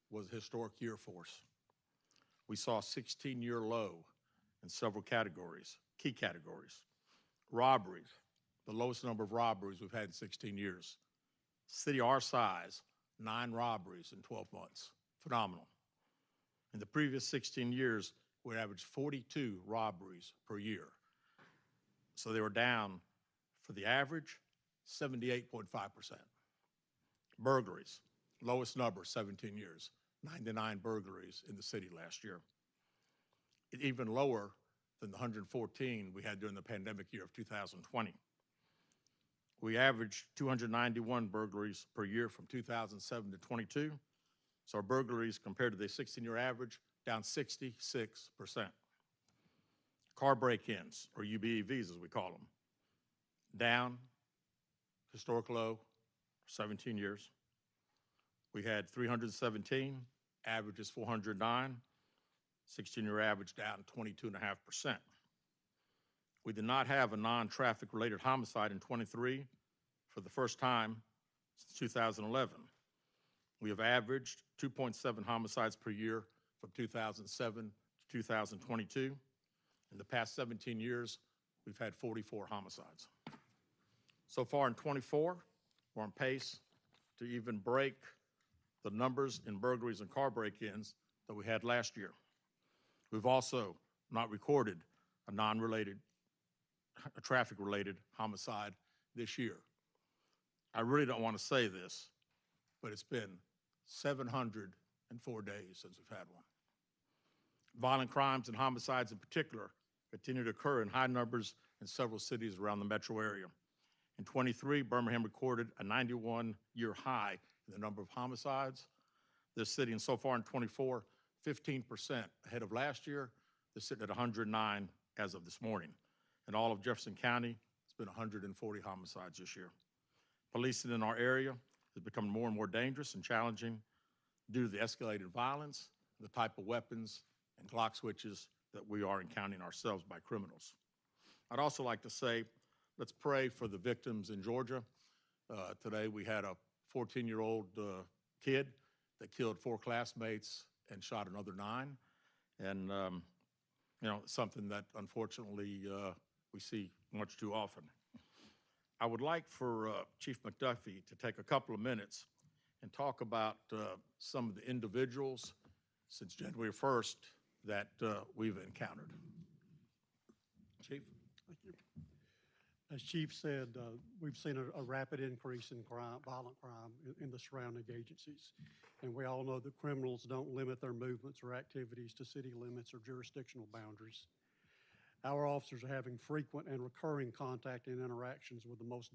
was a historic year for us. We saw a 16-year low in several categories, key categories. Robberies, the lowest number of robberies we've had in 16 years. City our size, 9 robberies in 12 months. Phenomenal. In the previous 16 years, we averaged 42 robberies per year. So they were down, for the average, 78.5%. Burglaries, lowest number, 17 years. 99 burglaries in the city last year. Even lower than the 114 we had during the pandemic year of 2020. We averaged 291 burglaries per year from 2007 to 22. So our burglaries compared to the 16-year average, down 66%. Car break-ins, or UBEVs as we call them, down, historic low, 17 years. We had 317, average is 409, 16-year average down 22.5%. We did not have a non-traffic related homicide in 23 for the first time since 2011. We have averaged 2.7 homicides per year from 2007 to 2022. In the past 17 years, we've had 44 homicides. So far in 24, we're on pace to even break the numbers in burglaries and car break-ins that we had last year. We've also not recorded a traffic-related homicide this year. I really don't want to say this, but it's been 704 days since we've had one. Violent crimes and homicides in particular continue to occur in high numbers in several cities around the metro area. In 23, Birmingham recorded a 91-year high in the number of homicides. This city, and so far in 24, 15% ahead of last year. They're sitting at 109 as of this morning. In all of Jefferson County, it's been 140 homicides this year. Policing in our area is becoming more and more dangerous and challenging due to the escalated violence, the type of weapons and Glock switches that we are encountering ourselves by criminals. I'd also like to say, let's pray for the victims in Georgia. Today we had a 14-year-old kid that killed 4 classmates and shot another 9. And, you know, something that unfortunately we see much too often. I would like for Chief McDuffie to take a couple of minutes and talk about some of the individuals since January 1st that we've encountered. Chief? Thank you. As Chief said, we've seen a rapid increase in crime, violent crime in the surrounding agencies. And we all know that criminals don't limit their movements or activities to city limits or jurisdictional boundaries. Our officers are having frequent and recurring contact and interactions with the most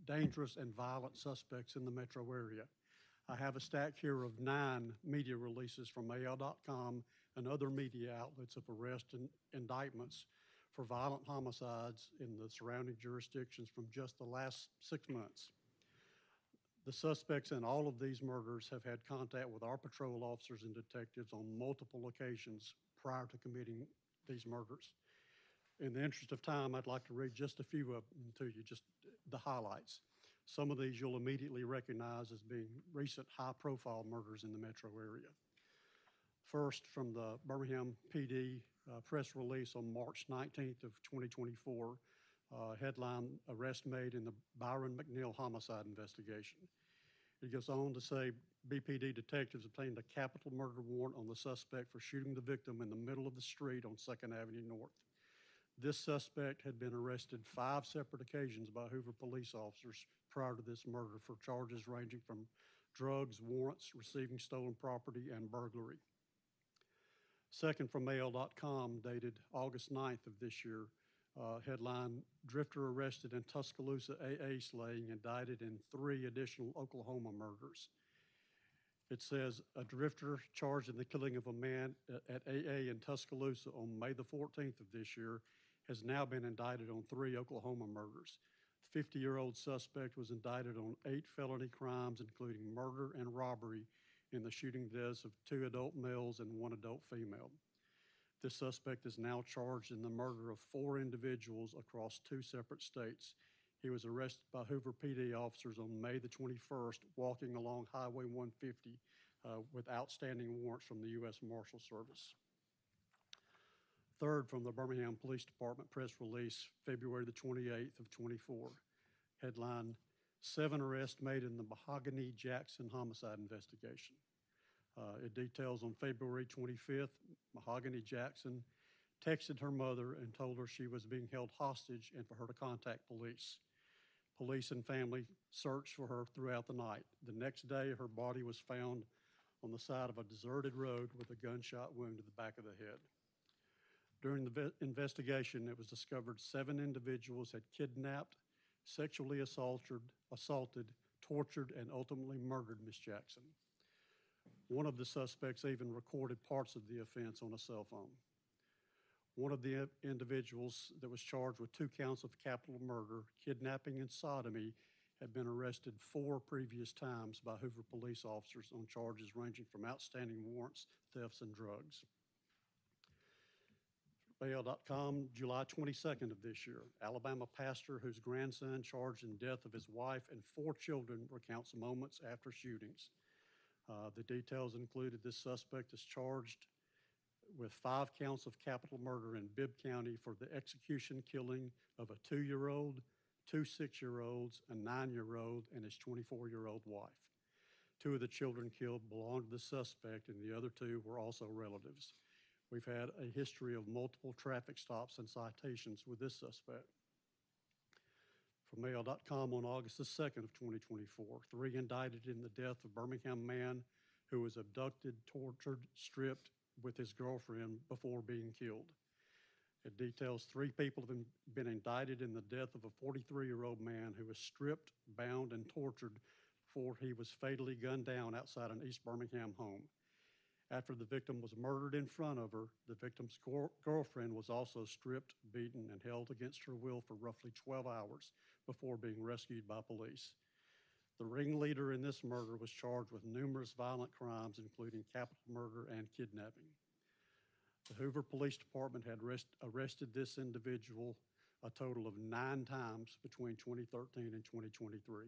dangerous and violent suspects in the metro area. I have a stack here of 9 media releases from AL.com and other media outlets of arrest and indictments for violent homicides in the surrounding jurisdictions from just the last 6 months. The suspects in all of these murders have had contact with our patrol officers and detectives on multiple occasions prior to committing these murders. In the interest of time, I'd like to read just a few of them to you, just the highlights. Some of these you'll immediately recognize as being recent high-profile murders in the metro area. First, from the Birmingham PD press release on March 19th of 2024, headline, "Arrest Made in the Byron McNeil Homicide Investigation." It goes on to say, BPD detectives obtained a capital murder warrant on the suspect for shooting the victim in the middle of the street on 2nd Avenue North. This suspect had been arrested 5 separate occasions by Hoover police officers prior to this murder for charges ranging from drugs, warrants, receiving stolen property, and burglary. Second, from AL.com, dated August 9th of this year, headline, "Drifter Arrested in Tuscaloosa AA Slaying, Indicted in 3 Additional Oklahoma Murders." It says, a drifter charged in the killing of a man at AA in Tuscaloosa on May the 14th of this year has now been indicted on 3 Oklahoma murders. The 50-year-old suspect was indicted on 8 felony crimes, including murder and robbery in the shooting deaths of 2 adult males and 1 adult female. This suspect is now charged in the murder of 4 individuals across 2 separate states. He was arrested by Hoover PD officers on May the 21st, walking along Highway 150 with outstanding warrants from the U.S. Marshal Service. Third, from the Birmingham Police Department press release, February the 28th of 24. Headline, 7 arrests made in the Mahogany Jackson homicide investigation. It details on February 25th, Mahogany Jackson texted her mother and told her she was being held hostage and for her to contact police. Police and family searched for her throughout the night. The next day, her body was found on the side of a deserted road with a gunshot wound to the back of the head. During the investigation, it was discovered 7 individuals had kidnapped, sexually assaulted, tortured, and ultimately murdered Miss Jackson. One of the suspects even recorded parts of the offense on a cell phone. One of the individuals that was charged with 2 counts of capital murder, kidnapping, and sodomy had been arrested 4 previous times by Hoover police officers on charges ranging from outstanding warrants, thefts, and drugs. AL.com, July 22nd of this year, Alabama pastor whose grandson charged in death of his wife and 4 children recounts moments after shootings. The details included this suspect is charged with 5 counts of capital murder in Bibb County for the execution killing of a 2-year-old, 2 6-year-olds, a 9-year-old, and his 24-year-old wife. 2 of the children killed belonged to the suspect, and the other 2 were also relatives. We've had a history of multiple traffic stops and citations with this suspect. From AL.com on August the 2nd of 2024, 3 indicted in the death of Birmingham man who was abducted, tortured, stripped with his girlfriend before being killed. It details 3 people have been indicted in the death of a 43-year-old man who was stripped, bound, and tortured before he was fatally gunned down outside an East Birmingham home. After the victim was murdered in front of her, the victim's girlfriend was also stripped, beaten, and held against her will for roughly 12 hours before being rescued by police. The ringleader in this murder was charged with numerous violent crimes, including capital murder and kidnapping. The Hoover Police Department had arrested this individual a total of 9 times between 2013 and 2023.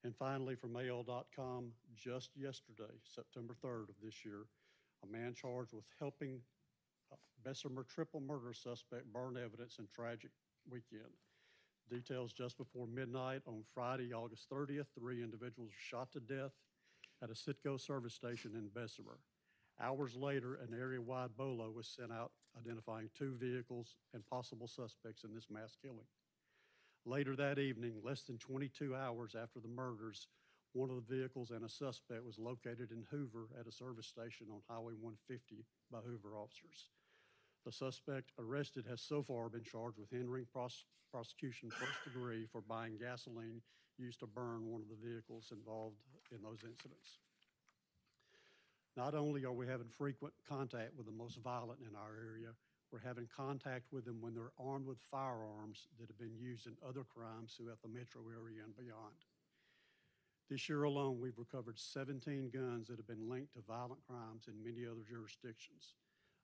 And finally, from AL.com, just yesterday, September 3rd of this year, a man charged with helping Bessemer triple murder suspect burn evidence in tragic weekend. Details: just before midnight on Friday, August 30th, 3 individuals were shot to death at a Citgo service station in Bessemer. Hours later, an area-wide BOLO was sent out identifying 2 vehicles and possible suspects in this mass killing. Later that evening, less than 22 hours after the murders, one of the vehicles and a suspect was located in Hoover at a service station on Highway 150 by Hoover officers. The suspect arrested has so far been charged with hindering prosecution first degree for buying gasoline used to burn one of the vehicles involved in those incidents. Not only are we having frequent contact with the most violent in our area, we're having contact with them when they're armed with firearms that have been used in other crimes throughout the metro area and beyond. This year alone, we've recovered 17 guns that have been linked to violent crimes in many other jurisdictions.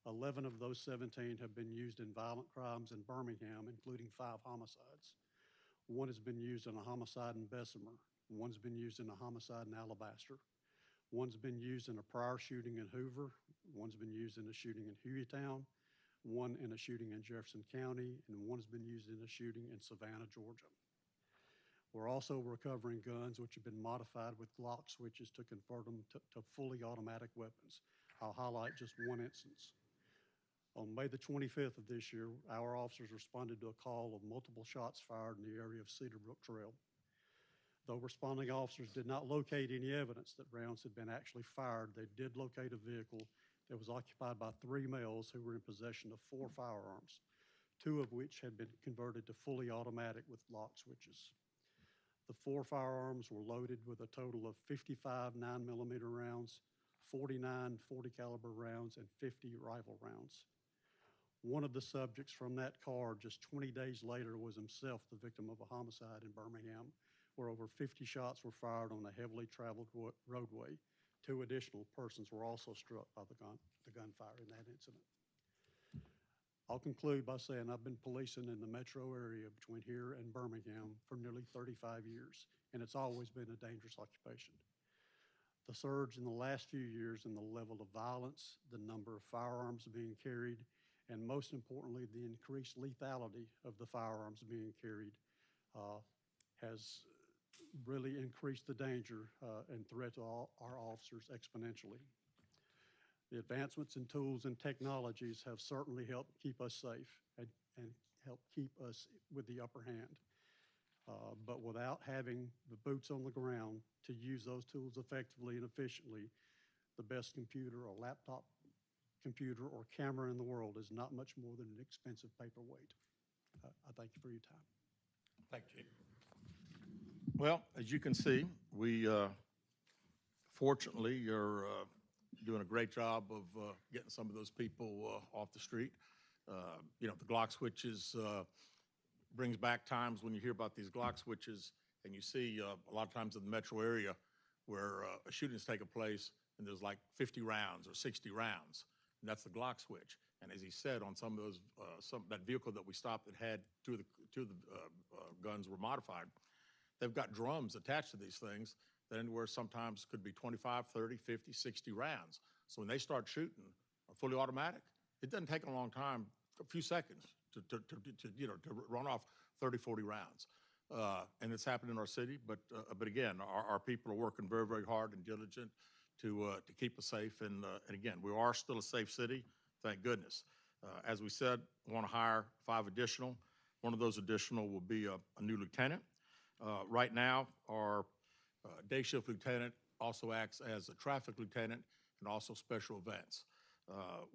11 of those 17 have been used in violent crimes in Birmingham, including 5 homicides. 1 has been used in a homicide in Bessemer. 1's been used in a homicide in Alabaster. 1's been used in a prior shooting in Hoover. 1's been used in a shooting in Hueytown. 1 in a shooting in Jefferson County, and 1's been used in a shooting in Savannah, Georgia. We're also recovering guns which have been modified with Glock switches to convert them to fully automatic weapons. I'll highlight just 1 instance. On May the 25th of this year, our officers responded to a call of multiple shots fired in the area of Cedarbrook Trail. Though responding officers did not locate any evidence that rounds had been actually fired, they did locate a vehicle that was occupied by 3 males who were in possession of 4 firearms, 2 of which had been converted to fully automatic with lock switches. The 4 firearms were loaded with a total of 55 9mm rounds, 49 40 caliber rounds, and 50 rifle rounds. One of the subjects from that car just 20 days later was himself the victim of a homicide in Birmingham, where over 50 shots were fired on a heavily traveled roadway. 2 additional persons were also struck by the gunfire in that incident. I'll conclude by saying I've been policing in the metro area between here and Birmingham for nearly 35 years, and it's always been a dangerous occupation. The surge in the last few years in the level of violence, the number of firearms being carried, and most importantly, the increased lethality of the firearms being carried has really increased the danger and threat to all our officers exponentially. The advancements in tools and technologies have certainly helped keep us safe and help keep us with the upper hand. But without having the boots on the ground to use those tools effectively and efficiently, the best computer or laptop computer or camera in the world is not much more than an expensive paperweight. I thank you for your time. Thank you. Well, as you can see, we fortunately are doing a great job of getting some of those people off the street. You know, the Glock switches brings back times when you hear about these Glock switches and you see a lot of times in the metro area where a shooting's taking place and there's like 50 rounds or 60 rounds, and that's the Glock switch. And as he said, on some of those, that vehicle that we stopped that had two of the guns were modified, they've got drums attached to these things that anywhere sometimes could be 25, 30, 50, 60 rounds. So when they start shooting a fully automatic, it doesn't take a long time, a few seconds to run off 30, 40 rounds. And it's happened in our city, but again, our people are working very, very hard and diligent to keep us safe. And again, we are still a safe city, thank goodness. As we said, we want to hire 5 additional. One of those additional will be a new lieutenant. Right now, our day shift lieutenant also acts as a traffic lieutenant and also special events.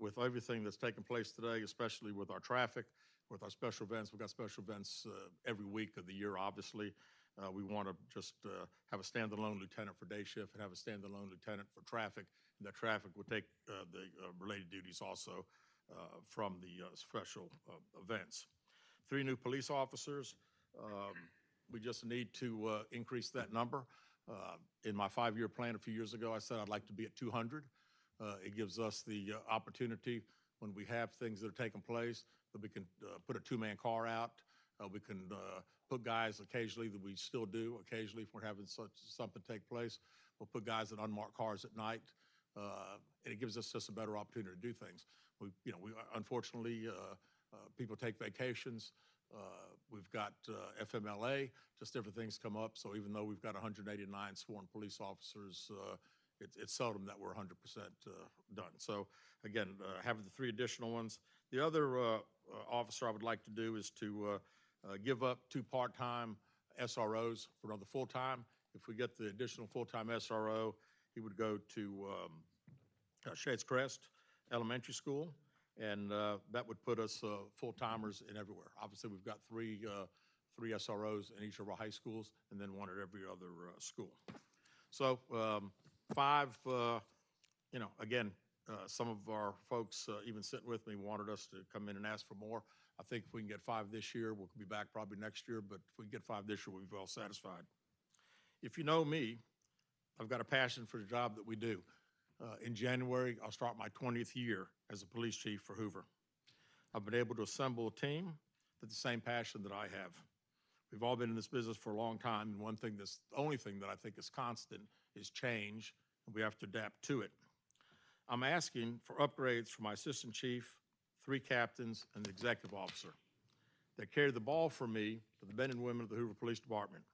With everything that's taking place today, especially with our traffic, with our special events, we've got special events every week of the year, obviously. We want to just have a standalone lieutenant for day shift and have a standalone lieutenant for traffic. And that traffic will take the related duties also from the special events. 3 new police officers. We just need to increase that number. In my 5-year plan a few years ago, I said I'd like to be at 200. It gives us the opportunity when we have things that are taking place that we can put a 2-man car out We can put guys occasionally that we still do, occasionally if we're having something take place. We'll put guys in unmarked cars at night, and it gives us just a better opportunity to do things. We unfortunately, people take vacations. We've got FMLA, just different things come up. So even though we've got 189 sworn police officers, it's seldom that we're 100% done. So again, having the 3 additional ones. The other officer I would like to do is to give up 2 part-time SROs for another full-time. If we get the additional full-time SRO, he would go to Shades Crest Elementary School, and that would put us full-timers in everywhere. Obviously, we've got three SROs in each of our high schools, and then 1 at every other school. So 5, again, some of our folks, even sitting with me, wanted us to come in and ask for more. I think if we can get 5 this year, we'll be back probably next year, but if we get 5 this year, we'll be well satisfied. If you know me, I've got a passion for the job that we do. In January, I'll start my 20th year as a police chief for Hoover. I've been able to assemble a team with the same passion that I have. We've all been in this business for a long time, and the only thing that I think is constant is change, and we have to adapt to it. I'm asking for upgrades for my assistant chief, 3 captains, and the executive officer that carry the ball for me to the men and women of the Hoover Police Department.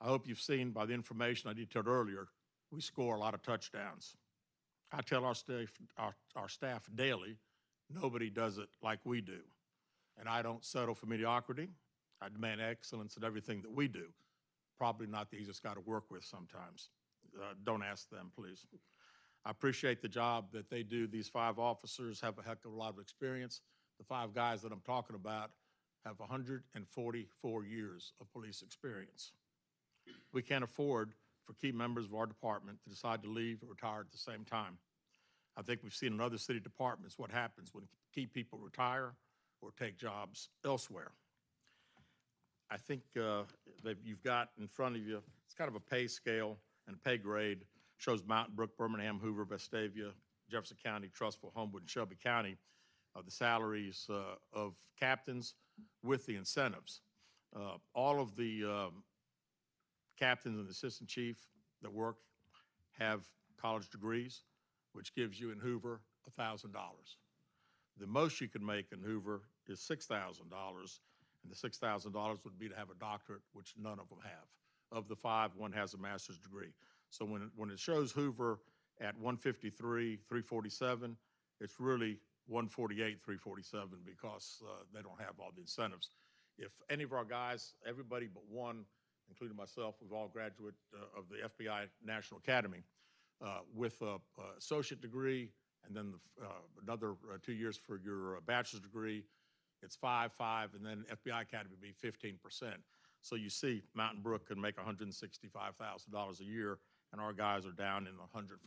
I hope you've seen by the information I detailed earlier, we score a lot of touchdowns. I tell our staff daily, nobody does it like we do. And I don't settle for mediocrity. I demand excellence in everything that we do. Probably not the easiest guy to work with sometimes. Don't ask them, please. I appreciate the job that they do. These 5 officers have a heck of a lot of experience. The 5 guys that I'm talking about have 144 years of police experience. We can't afford for key members of our department to decide to leave or retire at the same time. I think we've seen in other city departments what happens when key people retire or take jobs elsewhere. I think that you've got in front of you, it's kind of a pay scale and pay grade. Shows Mountain Brook, Birmingham, Hoover, Vestavia, Jefferson County, Trussville, Homewood, and Shelby County, the salaries of captains with the incentives. All of the captains and assistant chief that work have college degrees, which gives you in Hoover $1,000. The most you can make in Hoover is $6,000, and the $6,000 would be to have a doctorate, which none of them have. Of the 5, 1 has a master's degree. So when it shows Hoover at 153, 347, it's really 148, 347 because they don't have all the incentives. If any of our guys, everybody but 1, including myself, we've all graduate of the FBI National Academy with an associate degree and then another 2 years for your bachelor's degree. It's 5, and then FBI Academy would be 15%. So you see Mountain Brook can make $165,000 a year, and our guys are down in the $148,000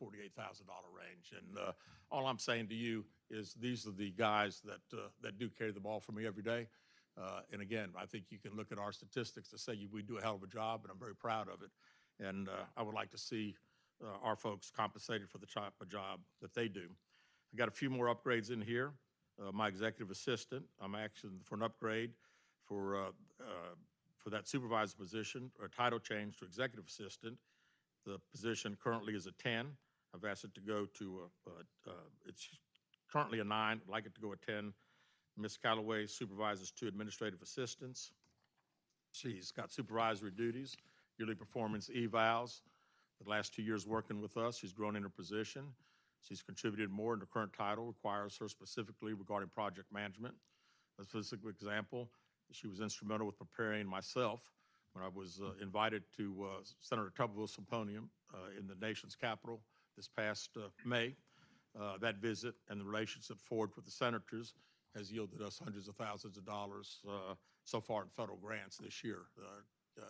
range. And all I'm saying to you is these are the guys that do carry the ball for me every day. And again, I think you can look at our statistics to say we do a hell of a job, and I'm very proud of it. And I would like to see our folks compensated for the type of job that they do. I got a few more upgrades in here. My executive assistant, I'm asking for an upgrade for that supervisor position, or a title change to executive assistant. The position currently is a 10. I've asked it to go to it's currently a 9. I'd like it to go a 10. Ms. Calloway supervises 2 administrative assistants. She's got supervisory duties, yearly performance evals. The last 2 years working with us, she's grown in her position. She's contributed more, and the current title requires her specifically regarding project management. A specific example, she was instrumental with preparing myself when I was invited to Senator Tuberville's symposium in the nation's capital this past May. That visit and the relationship forward with the senators has yielded us hundreds of thousands of dollars so far in federal grants this year.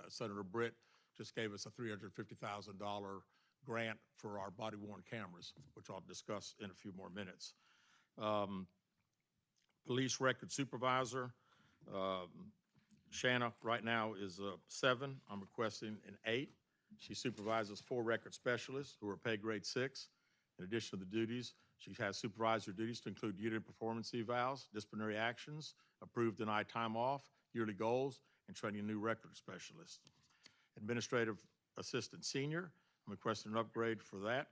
Senator Britt just gave us a $350,000 grant for our body-worn cameras, which I'll discuss in a few more minutes. Police record supervisor, Shanna right now is 7. I'm requesting an 8. She supervises 4 record specialists who are paid grade 6. In addition to the duties, she has supervisory duties to include unit performance evals, disciplinary actions, approved denied time off, yearly goals, and training a new record specialist. Administrative Assistant Senior, I'm requesting an upgrade for that.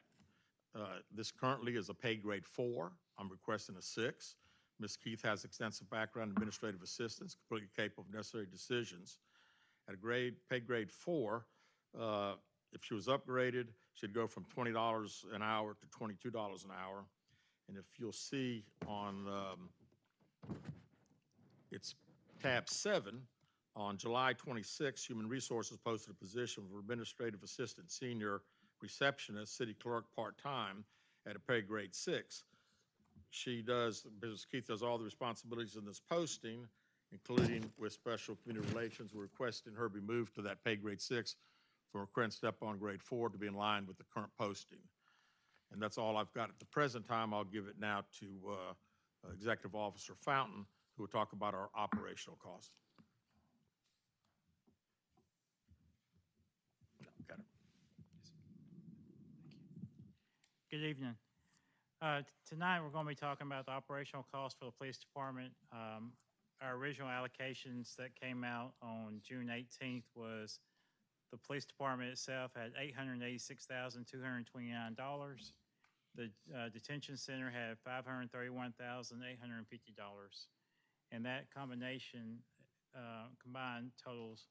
This currently is a pay grade 4. I'm requesting a 6. Ms. Keith has extensive background in administrative assistance, completely capable of necessary decisions. At a pay grade 4, if she was upgraded, she'd go from $20 an hour to $22 an hour. And if you'll see on, it's tab 7, on July 26, Human Resources posted a position for Administrative Assistant Senior Receptionist, City Clerk part-time at a pay grade 6. Mrs. Keith does all the responsibilities in this posting, including with special community relations. We're requesting her be moved to that pay grade 6 for a current step on grade 4 to be in line with the current posting. And that's all I've got at the present time. I'll give it now to Executive Officer Fountain, who will talk about our operational costs. Got it. Good evening. Tonight, we're going to be talking about the operational costs for the police department. Our original allocations that came out on June 18th was the police department itself had $886,229. The detention center had $531,850. And that combination combined totals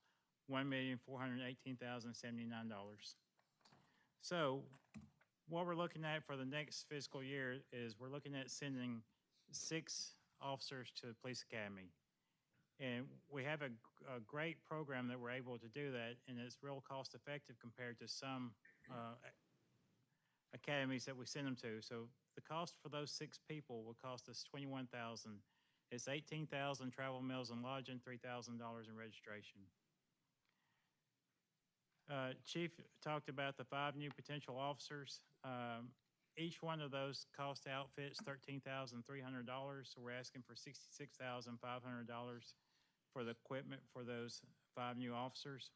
$1,418,079. So what we're looking at for the next fiscal year is we're looking at sending 6 officers to the police academy. And we have a great program that we're able to do that, and it's real cost effective compared to some academies that we send them to. So the cost for those 6 people will cost us $21,000. It's $18,000 travel, meals, and lodging, $3,000 in registration. Chief talked about the 5 new potential officers. Each one of those cost outfits $13,300, so we're asking for $66,500 for the equipment for those 5 new officers.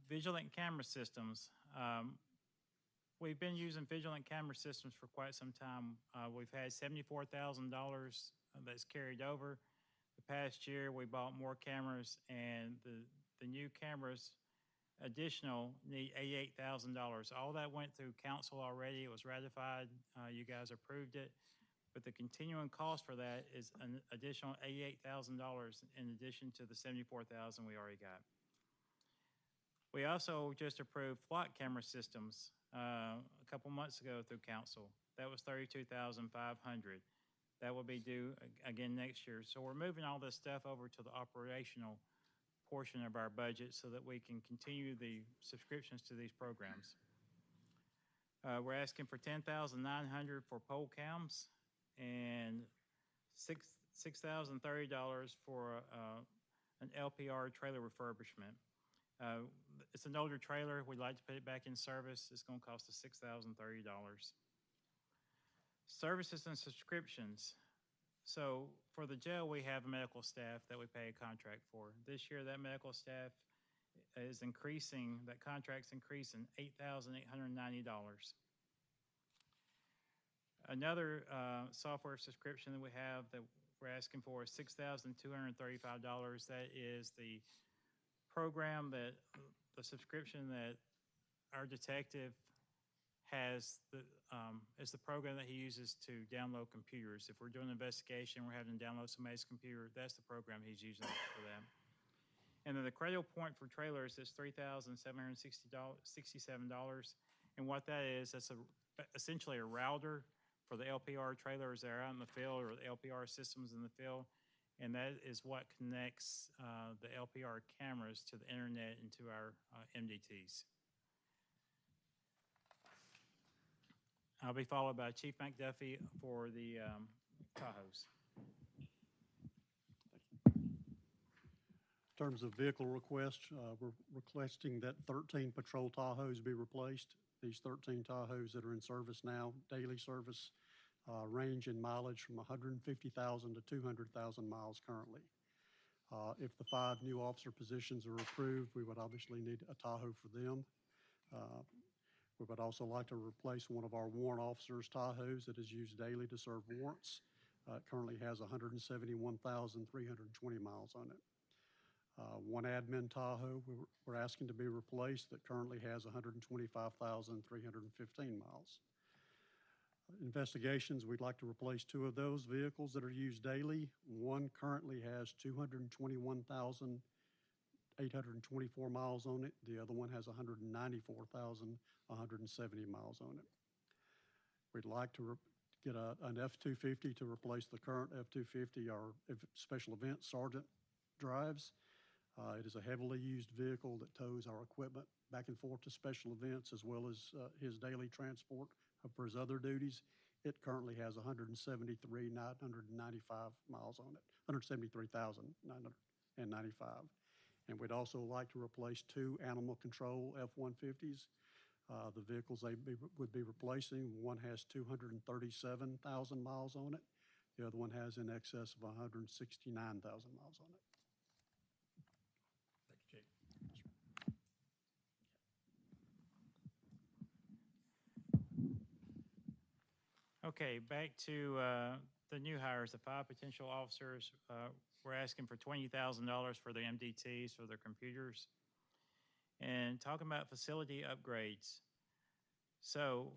Vigilant camera systems. We've been using vigilant camera systems for quite some time. We've had $74,000 that's carried over. The past year, we bought more cameras, and the new cameras additional need $88,000. All that went through council already. It was ratified. You guys approved it. But the continuing cost for that is an additional $88,000 in addition to the $74,000 we already got. We also just approved flock camera systems a couple months ago through council. That was $32,500. That will be due again next year. So we're moving all this stuff over to the operational portion of our budget so that we can continue the subscriptions to these programs. We're asking for $10,900 for pole cams and $6,030 for an LPR trailer refurbishment. It's an older trailer. We'd like to put it back in service. It's going to cost us $6,030. Services and subscriptions. So for the jail, we have a medical staff that we pay a contract for. This year, that medical staff is increasing, that contract's increasing $8,890. Another software subscription that we have that we're asking for is $6,235. That is the program the subscription that our detective has, is the program that he uses to download computers. If we're doing an investigation, we're having to download somebody's computer, that's the program he's using for that. And then the cradle point for trailers is $3,767. And what that is, that's essentially a router for the LPR trailers that are out in the field, or the LPR systems in the field. And that is what connects the LPR cameras to the internet and to our MDTs. I'll be followed by Chief McDuffie for the Tahoes. In terms of vehicle requests, we're requesting that 13 patrol Tahoes be replaced. These 13 Tahoes that are in service now, daily service, range in mileage from 150,000 to 200,000 miles currently. If the 5 new officer positions are approved, we would obviously need a Tahoe for them. We would also like to replace one of our warrant officers' Tahoes that is used daily to serve warrants. It currently has 171,320 miles on it. One admin Tahoe we're asking to be replaced that currently has 125,315 miles. Investigations, we'd like to replace 2 of those vehicles that are used daily. One currently has 221,824 miles on it. The other one has 194,170 miles on it. We'd like to get an F-250 to replace the current F-250 our special event sergeant drives. It is a heavily used vehicle that tows our equipment back and forth to special events as well as his daily transport for his other duties. It currently has 173,995 miles on it, 173,995. And we'd also like to replace 2 animal control F-150s. The vehicles they would be replacing, one has 237,000 miles on it. The other one has in excess of 169,000 miles on it. Thank you, Chief. Okay, back to the new hires, the 5 potential officers. We're asking for $20,000 for their MDTs, for their computers. And talking about facility upgrades. So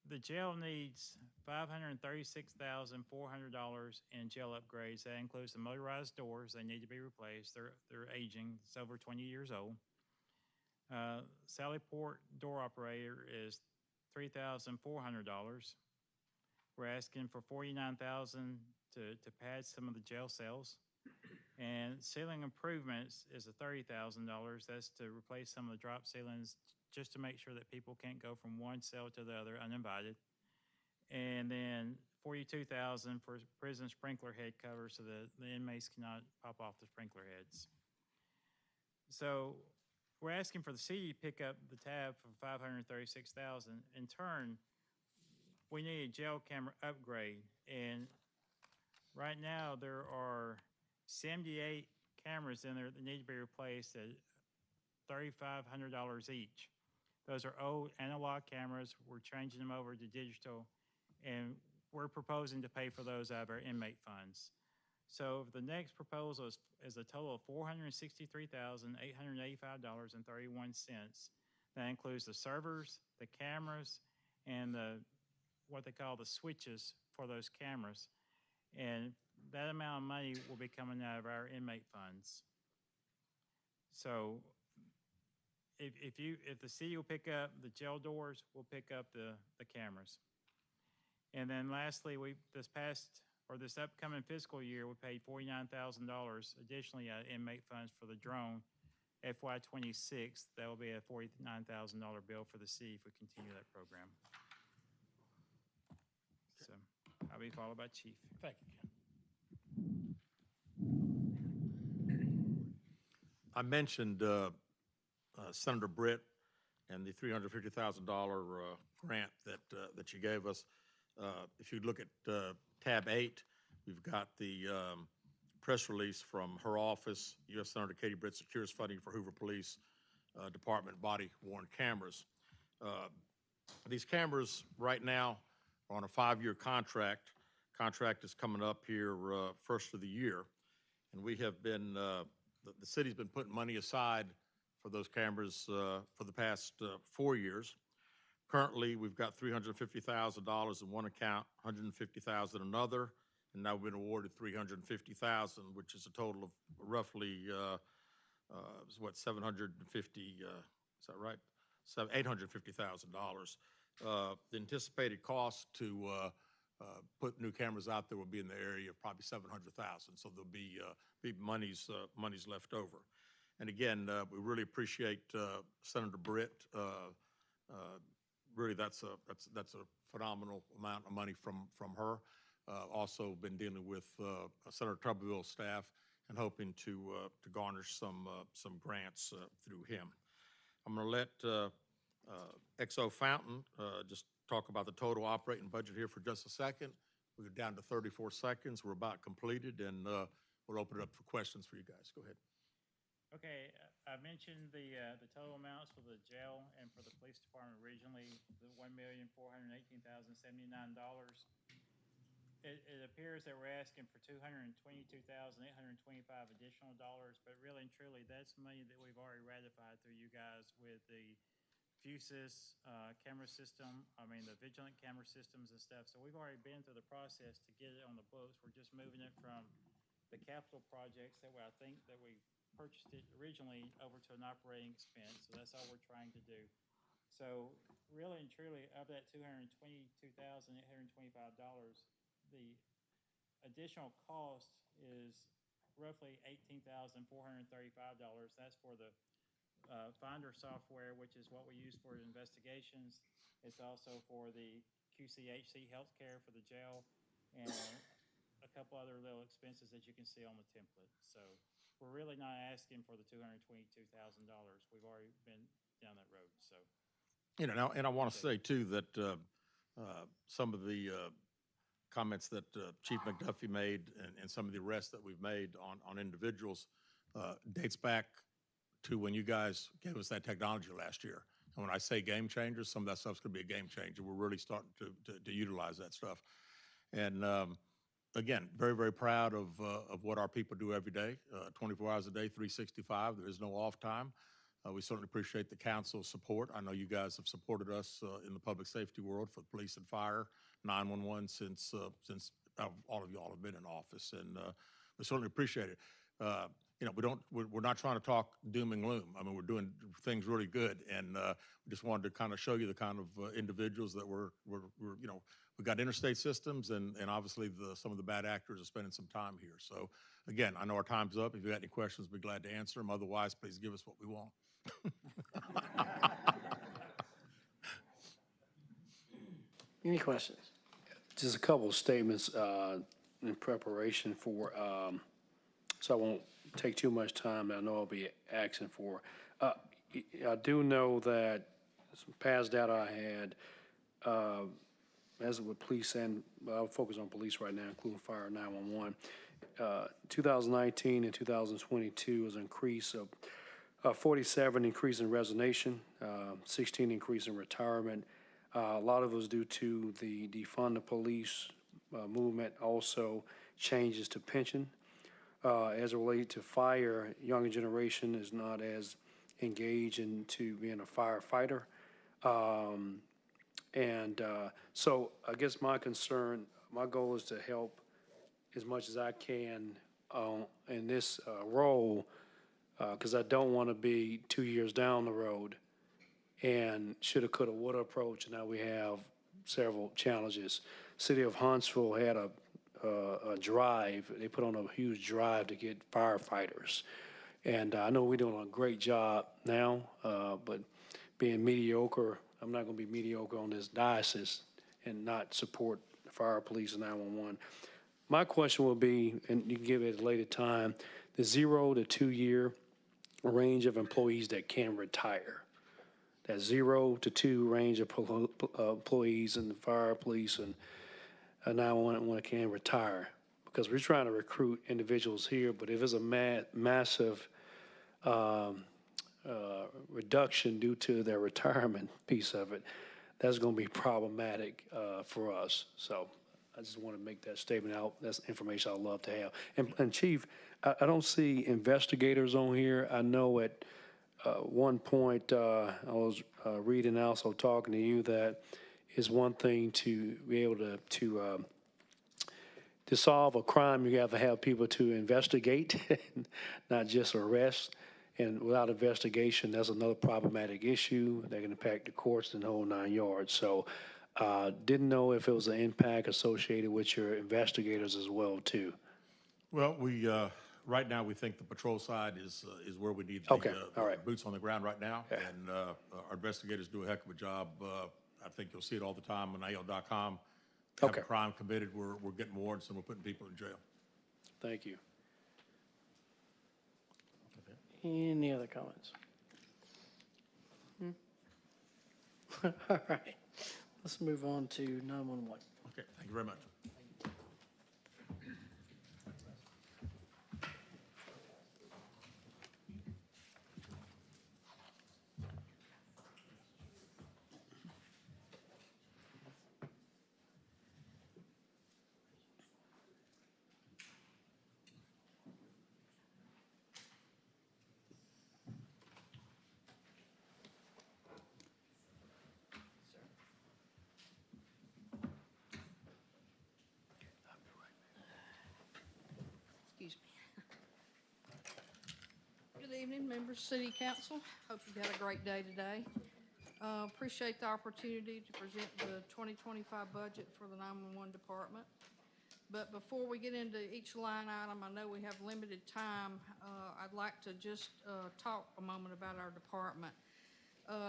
the jail needs $536,400 in jail upgrades. That includes the motorized doors. They need to be replaced. They're aging. It's over 20 years old. Sallyport door operator is $3,400. We're asking for $49,000 to pad some of the jail cells. And ceiling improvements is $30,000. That's to replace some of the drop ceilings just to make sure that people can't go from one cell to the other uninvited. And then $42,000 for prison sprinkler head covers so that the inmates cannot pop off the sprinkler heads. So we're asking for the city to pick up the tab for $536,000. In turn, we need a jail camera upgrade. And right now there are 78 cameras in there that need to be replaced at $3,500 each. Those are old analog cameras. We're changing them over to digital, and we're proposing to pay for those out of our inmate funds. So the next proposal is a total of $463,885.31. That includes the servers, the cameras, and what they call the switches for those cameras. And that amount of money will be coming out of our inmate funds. So if the city will pick up the jail doors, we'll pick up the cameras. And then lastly, this upcoming fiscal year, we paid $49,000 additionally out of inmate funds for the drone. FY26, that will be a $49,000 bill for the city if we continue that program. So I'll be followed by Chief. Thank you, Ken. I mentioned Senator Britt and the $350,000 grant that you gave us. If you look at tab 8, we've got the press release from her office. U.S. Senator Katie Britt secures funding for Hoover Police Department body-worn cameras. These cameras right now are on a 5-year contract. Contract is coming up here first of the year, and we have been the city's been putting money aside for those cameras for the past 4 years. Currently, we've got $350,000 in one account, $150,000 in another, and now we've been awarded $350,000, which is a total of roughly what, 750? Is that right? $850,000. The anticipated cost to put new cameras out there will be in the area of probably $700,000. So there'll be monies left over. And again, we really appreciate Senator Britt. Really, that's a phenomenal amount of money from her. Also been dealing with Senator Tuberville's staff and hoping to garnish some grants through him. I'm going to let XO Fountain just talk about the total operating budget here for just a second. We're down to 34 seconds. We're about completed, and we'll open it up for questions for you guys. Go ahead. Okay, I mentioned the total amounts for the jail and for the police department originally, the $1,418,079. it appears that we're asking for $222,825 additional dollars, but really and truly, that's money that we've already ratified through you guys with the Fusus camera system, the vigilant camera systems and stuff. So we've already been through the process to get it on the books. We're just moving it from the capital projects that I think that we purchased it originally over to an operating expense. So that's all we're trying to do. So really and truly, of that $222,825, the additional cost is roughly $18,435. That's for the Finder software, which is what we use for investigations. It's also for the QCHC healthcare for the jail and a couple other little expenses that you can see on the template. So we're really not asking for the $222,000. We've already been down that road. So, And I want to say too that some of the comments that Chief McDuffie made and some of the arrests that we've made on individuals dates back to when you guys gave us that technology last year. And when I say game changers, some of that stuff's going to be a game changer. We're really starting to utilize that stuff. And again, very, very proud of what our people do every day, 24 hours a day, 365. There is no off time. We certainly appreciate the council's support. I know you guys have supported us in the public safety world for police and fire, 911 since all of y'all have been in office, and we certainly appreciate it. We're not trying to talk doom and gloom. We're doing things really good, and we just wanted to kind of show you the kind of individuals that we got interstate systems, and obviously some of the bad actors are spending some time here. So again, I know our time's up. If you got any questions, we'd be glad to answer them. Otherwise, please give us what we want. Any questions? Just a couple of statements in preparation for, so I won't take too much time. I know I'll be asking for. I do know that some past data I had, as with police, and I'll focus on police right now, including fire 911. 2019 and 2022 was an increase of 47 increase in resignation, 16 increase in retirement. A lot of it was due to the defund the police movement, also changes to pension. As it relates to fire, younger generation is not as engaged into being a firefighter. So I guess my goal is to help as much as I can in this role, because I don't want to be 2 years down the road and shoulda, coulda, woulda approach, and now we have several challenges. City of Huntsville had a drive. They put on a huge drive to get firefighters. And I know we're doing a great job now, but being mediocre, I'm not going to be mediocre on this diocese and not support the fire, police, and 911. My question will be, and you can give it at a later time, the 0 to 2 year range of employees that can retire. That 0 to 2 range of employees in the fire, police, and 911 can retire. Because we're trying to recruit individuals here, but if it's a massive reduction due to their retirement piece of it, that's going to be problematic for us. So I just want to make that statement out. That's information I'd love to have. And Chief, I don't see investigators on here. I know at one point I was reading, also talking to you, that is one thing to be able to solve a crime. You have to have people to investigate, not just arrest. And without investigation, that's another problematic issue that can impact the courts and the whole 9 yards. So didn't know if it was an impact associated with your investigators as well, too. Well, we right now we think the patrol side is where we need the all right. boots on the ground right now, and our investigators do a heck of a job. I think you'll see it all the time on AL.com. Have a crime committed, we're getting warrants and we're putting people in jail. Thank you. Any other comments? All right, let's move on to 911. Okay, thank you very much. evening, members of City Council. Hope you've had a great day today. Appreciate the opportunity to present the 2025 budget for the 911 department. But before we get into each line item, I know we have limited time. I'd like to just talk a moment about our department.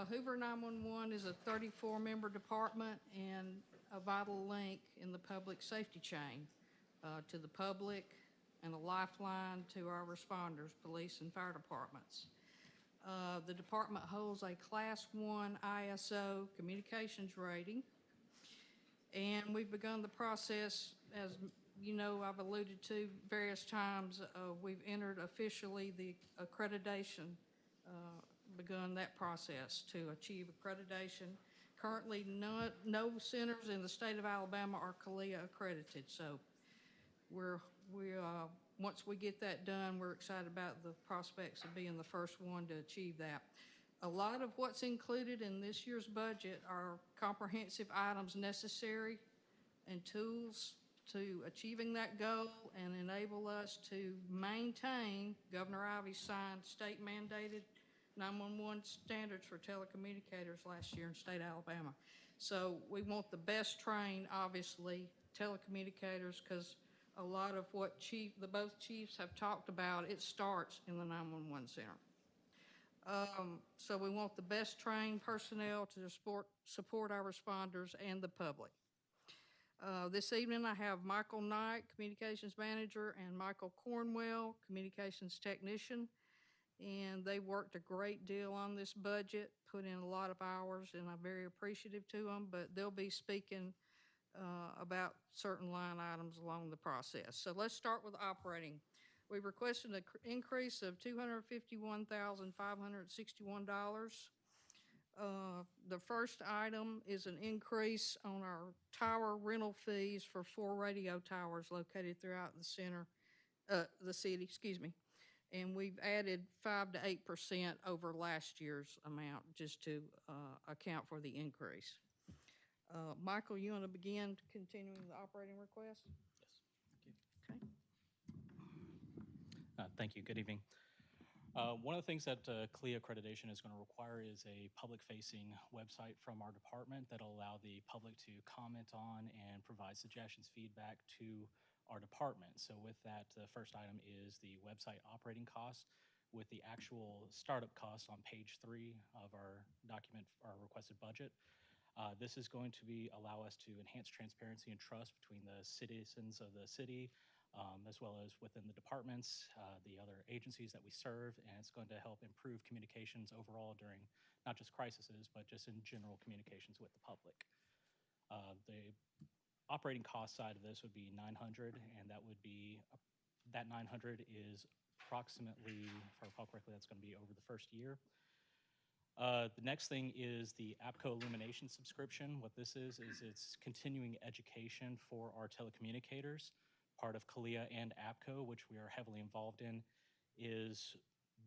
Hoover 911 is a 34-member department and a vital link in the public safety chain to the public and a lifeline to our responders, police and fire departments. The department holds a Class 1 ISO communications rating, and we've begun the process, as you know, I've alluded to various times. We've entered officially the accreditation, begun that process to achieve accreditation. Currently, no centers in the state of Alabama are CALIA accredited, so once we get that done, we're excited about the prospects of being the first one to achieve that. A lot of what's included in this year's budget are comprehensive items necessary and tools to achieving that goal and enable us to maintain Governor Ivey's signed state-mandated 911 standards for telecommunicators last year in the state of Alabama. So we want the best trained, obviously, telecommunicators, because a lot of what both chiefs have talked about, it starts in the 911 center. So we want the best trained personnel to support our responders and the public. This evening I have Michael Knight, Communications Manager, and Michael Cornwell, Communications Technician, and they worked a great deal on this budget, put in a lot of hours, and I'm very appreciative to them, but they'll be speaking about certain line items along the process. So let's start with operating. We requested an increase of $251,561. The first item is an increase on our tower rental fees for 4 radio towers located throughout the city, and we've added 5 to 8% over last year's amount just to account for the increase. Michael, you want to begin continuing the operating request? Yes, thank you. Okay. Thank you. Good evening. One of the things that CLIA accreditation is going to require is a public-facing website from our department that'll allow the public to comment on and provide suggestions, feedback to our department. So with that, the first item is the website operating cost with the actual startup cost on page 3 of our document, our requested budget. This is going to allow us to enhance transparency and trust between the citizens of the city, as well as within the departments, the other agencies that we serve, and it's going to help improve communications overall during not just crises, but just in general communications with the public. The operating cost side of this would be $900, and that $900 is approximately, if I recall correctly, that's going to be over the first year. The next thing is the APCO Illumination subscription. What this is it's continuing education for our telecommunicators. Part of CALIA and APCO, which we are heavily involved in, is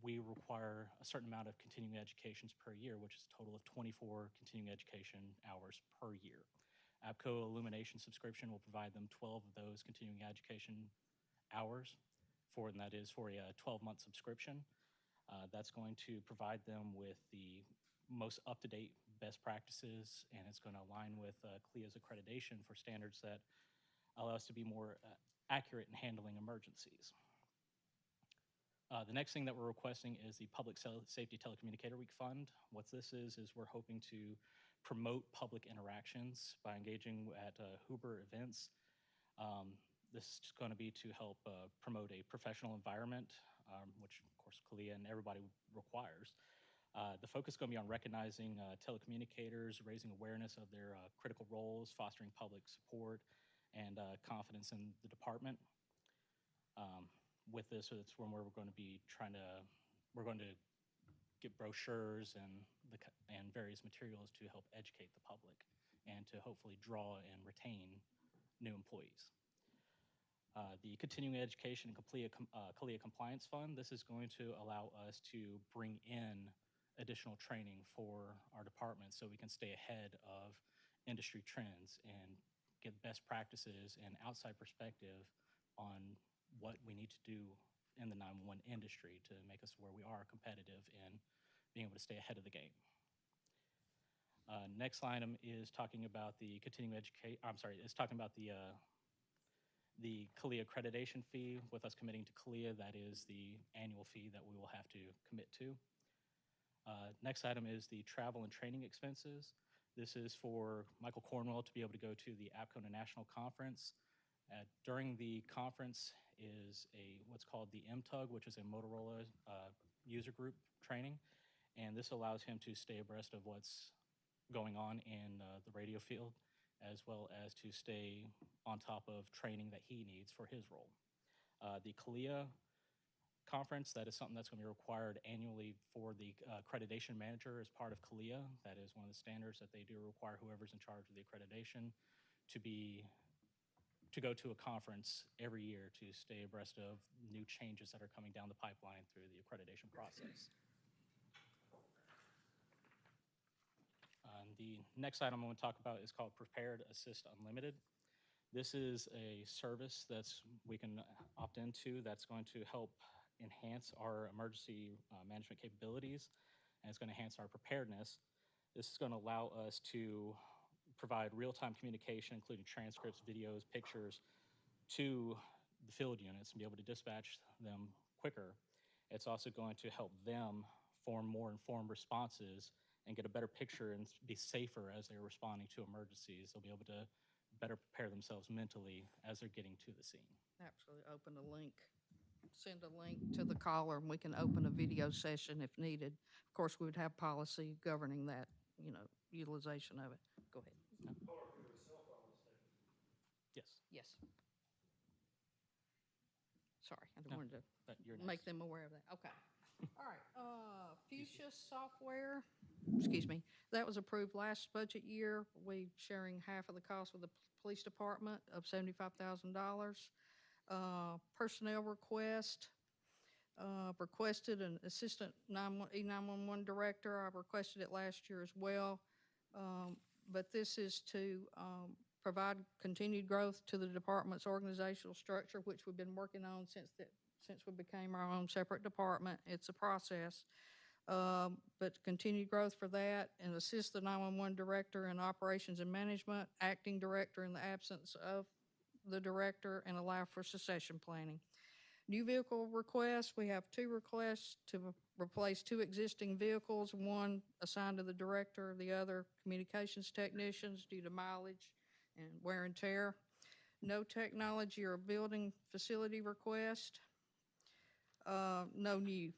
we require a certain amount of continuing educations per year, which is a total of 24 continuing education hours per year. APCO Illumination subscription will provide them 12 of those continuing education hours, and that is for a 12-month subscription. That's going to provide them with the most up-to-date best practices, and it's going to align with CLIA's accreditation for standards that allow us to be more accurate in handling emergencies. The next thing that we're requesting is the Public Safety Telecommunicator Week Fund. What this is we're hoping to promote public interactions by engaging at Hoover events. This is going to be to help promote a professional environment, which of course CALIA and everybody requires. The focus is going to be on recognizing telecommunicators, raising awareness of their critical roles, fostering public support, and confidence in the department. With this, it's when we're going to be we're going to get brochures and various materials to help educate the public and to hopefully draw and retain new employees. The Continuing Education and CALIA Compliance Fund, this is going to allow us to bring in additional training for our department so we can stay ahead of industry trends and get best practices and outside perspective on what we need to do in the 911 industry to make us where we are competitive in being able to stay ahead of the game. Next item is talking about the continuing education, I'm sorry, it's talking about the CALIA accreditation fee. With us committing to CALIA, that is the annual fee that we will have to commit to. Next item is the travel and training expenses. This is for Michael Cornwell to be able to go to the APCO National Conference. During the conference is what's called the MTUG, which is a Motorola user group training. And this allows him to stay abreast of what's going on in the radio field, as well as to stay on top of training that he needs for his role. The CALIA conference, that is something that's going to be required annually for the accreditation manager as part of CALIA. That is one of the standards that they do require whoever's in charge of the accreditation to go to a conference every year to stay abreast of new changes that are coming down the pipeline through the accreditation process. The next item I want to talk about is called Prepared Assist Unlimited. This is a service we can opt into that's going to help enhance our emergency management capabilities, and it's going to enhance our preparedness. This is going to allow us to provide real-time communication, including transcripts, videos, pictures, to the field units and be able to dispatch them quicker. It's also going to help them form more informed responses and get a better picture and be safer as they're responding to emergencies. They'll be able to better prepare themselves mentally as they're getting to the scene. Actually, open a link, send a link to the caller, and we can open a video session if needed. Of course, we would have policy governing that, utilization of it. Go ahead. Yes. Yes. Sorry, I wanted to make them aware of that. Okay. All right, Fuchsia Software, excuse me, that was approved last budget year. We sharing half of the cost with the police department of $75,000. Personnel request, requested an assistant E911 director. I requested it last year as well. But this is to provide continued growth to the department's organizational structure, which we've been working on since we became our own separate department. It's a process, but continued growth for that, and assist the 911 director in operations and management, acting director in the absence of the director, and allow for succession planning. New vehicle requests, we have 2 requests to replace 2 existing vehicles, one assigned to the director, the other communications technicians due to mileage and wear and tear. No technology or building facility request. No new.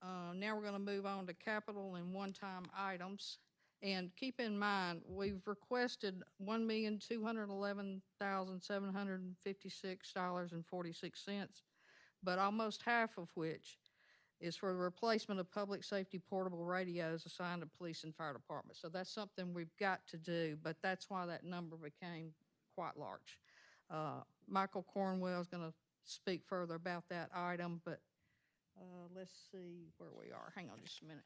Now we're going to move on to capital and one-time items. And keep in mind, we've requested $1,211,756.46, but almost half of which is for the replacement of public safety portable radios assigned to police and fire departments. So that's something we've got to do, but that's why that number became quite large. Michael Cornwell is going to speak further about that item, but let's see where we are. Hang on just a minute.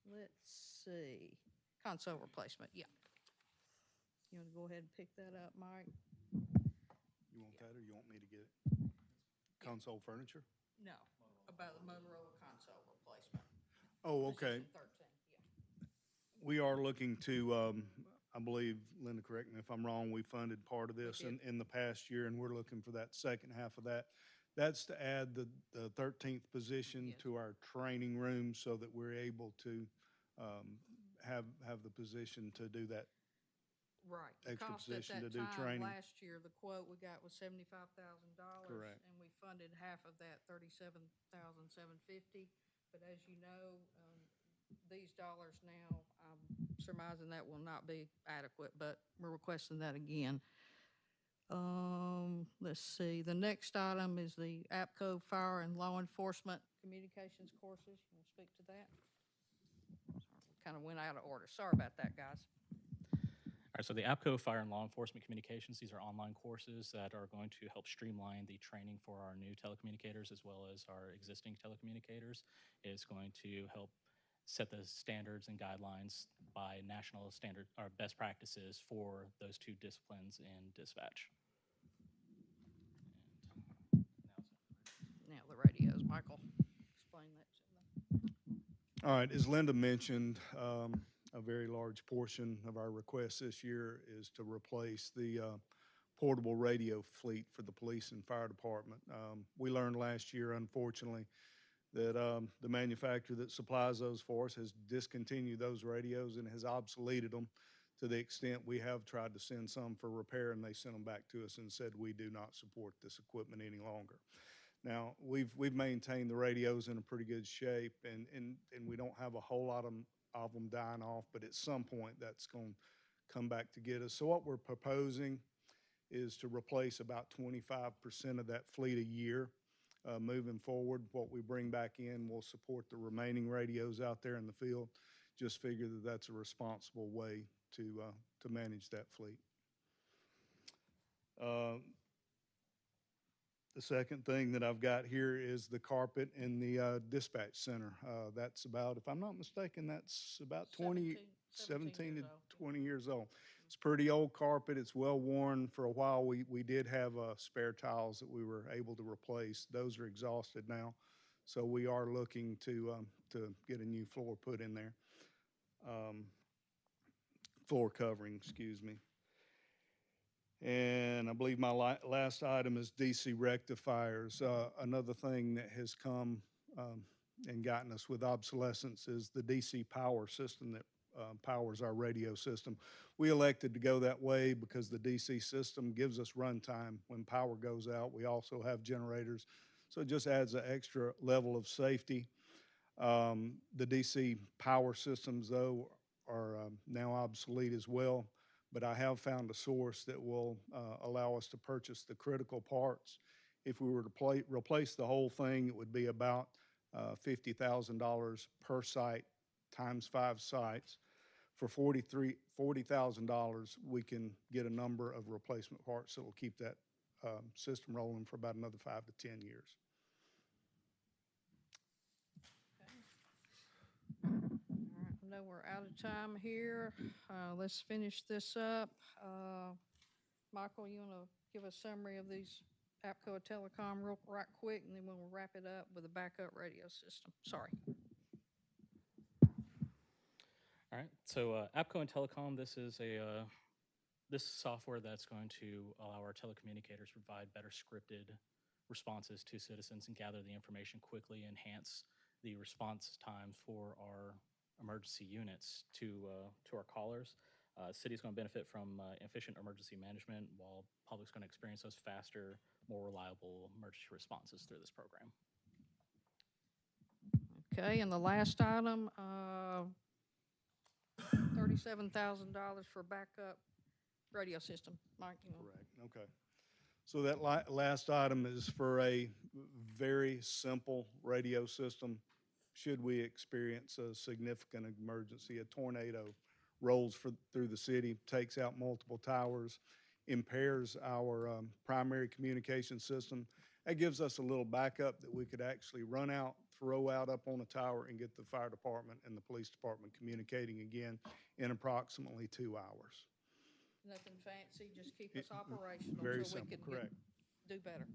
Let's see. Console replacement, yeah. You want to go ahead and pick that up, Mike? You want that, or you want me to get it? Console furniture? No, about the Motorola console replacement. Oh, okay. Position 13, yeah. We are looking to, I believe, Linda, correct me if I'm wrong, we funded part of this in the past year, and we're looking for that second half of that. That's to add the 13th position to our training room so that we're able to have the position to do that. Right. Extra Cost at position that to do time training. last year, the quote we got was $75,000. Correct. And we funded half of that, $37,750. But as you know, these dollars now, I'm surmising that will not be adequate, but we're requesting that again. Let's see, the next item is the APCO Fire and Law Enforcement Communications courses. You want to speak to that? Kind of went out of order. Sorry about that, guys. All right, so the APCO Fire and Law Enforcement Communications, these are online courses that are going to help streamline the training for our new telecommunicators as well as our existing telecommunicators. It's going to help set the standards and guidelines by national standard or best practices for those 2 disciplines in dispatch. getting out the radios. Michael, explain that to them. All right, as Linda mentioned, a very large portion of our request this year is to replace the portable radio fleet for the police and fire department. We learned last year, unfortunately, that the manufacturer that supplies those for us has discontinued those radios and has obsoleted them to the extent we have tried to send some for repair, and they sent them back to us and said, we do not support this equipment any longer. Now, we've maintained the radios in a pretty good shape, and we don't have a whole lot of them dying off, but at some point that's going to come back to get us. So what we're proposing is to replace about 25% of that fleet a year. Moving forward, what we bring back in will support the remaining radios out there in the field. Just figure that that's a responsible way to manage that fleet. The second thing that I've got here is the carpet in the dispatch center. That's about, if I'm not mistaken, that's about 17 to 20 years old. It's pretty old carpet. It's well worn. For a while, we did have spare tiles that we were able to replace. Those are exhausted now, so we are looking to get a new floor put in there. Floor covering, excuse me. And I believe my last item is DC rectifiers. Another thing that has come and gotten us with obsolescence is the DC power system that powers our radio system. We elected to go that way because the DC system gives us runtime when power goes out. We also have generators, so it just adds an extra level of safety. The DC power systems, though, are now obsolete as well, but I have found a source that will allow us to purchase the critical parts. If we were to replace the whole thing, it would be about $50,000 per site times 5 sites. For $40,000, we can get a number of replacement parts that will keep that system rolling for about another 5 to 10 years. All right, I know we're out of time here. Let's finish this up. Michael, you want to give a summary of these APCO Telecom right quick, and then we'll wrap it up with a backup radio system. Sorry. All right, so APCO and Telecom, this is this software that's going to allow our telecommunicators to provide better scripted responses to citizens and gather the information quickly, enhance the response time for our emergency units to our callers. City's going to benefit from efficient emergency management, while public's going to experience those faster, more reliable emergency responses through this program. Okay, and the last item, $37,000 for backup radio system. Mike, you know. Correct, okay. So that last item is for a very simple radio system. Should we experience a significant emergency, a tornado rolls through the city, takes out multiple towers, impairs our primary communication system, that gives us a little backup that we could actually run out, throw out up on a tower, and get the fire department and the police department communicating again in approximately 2 hours. Nothing fancy, just keep us operational Very until we simple, can correct. do better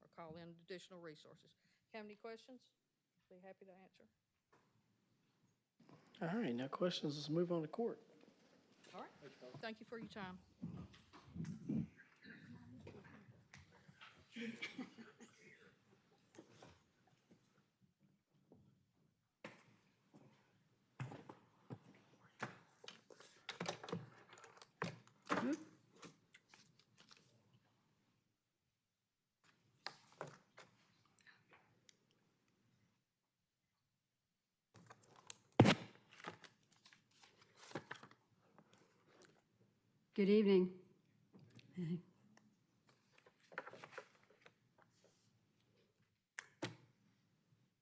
or call in additional resources. Have any questions? Be happy to answer. All right, no questions. Let's move on to court. All right, thank you for your time. Good evening.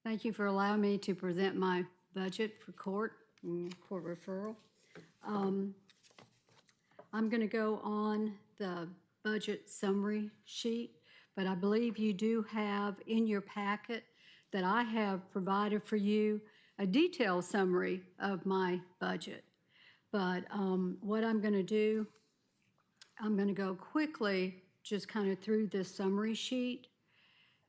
Thank you for allowing me to present my budget for court referral. I'm going to go on the budget summary sheet, but I believe you do have in your packet that I have provided for you a detailed summary of my budget. But what I'm going to do, I'm going to go quickly just kind of through this summary sheet.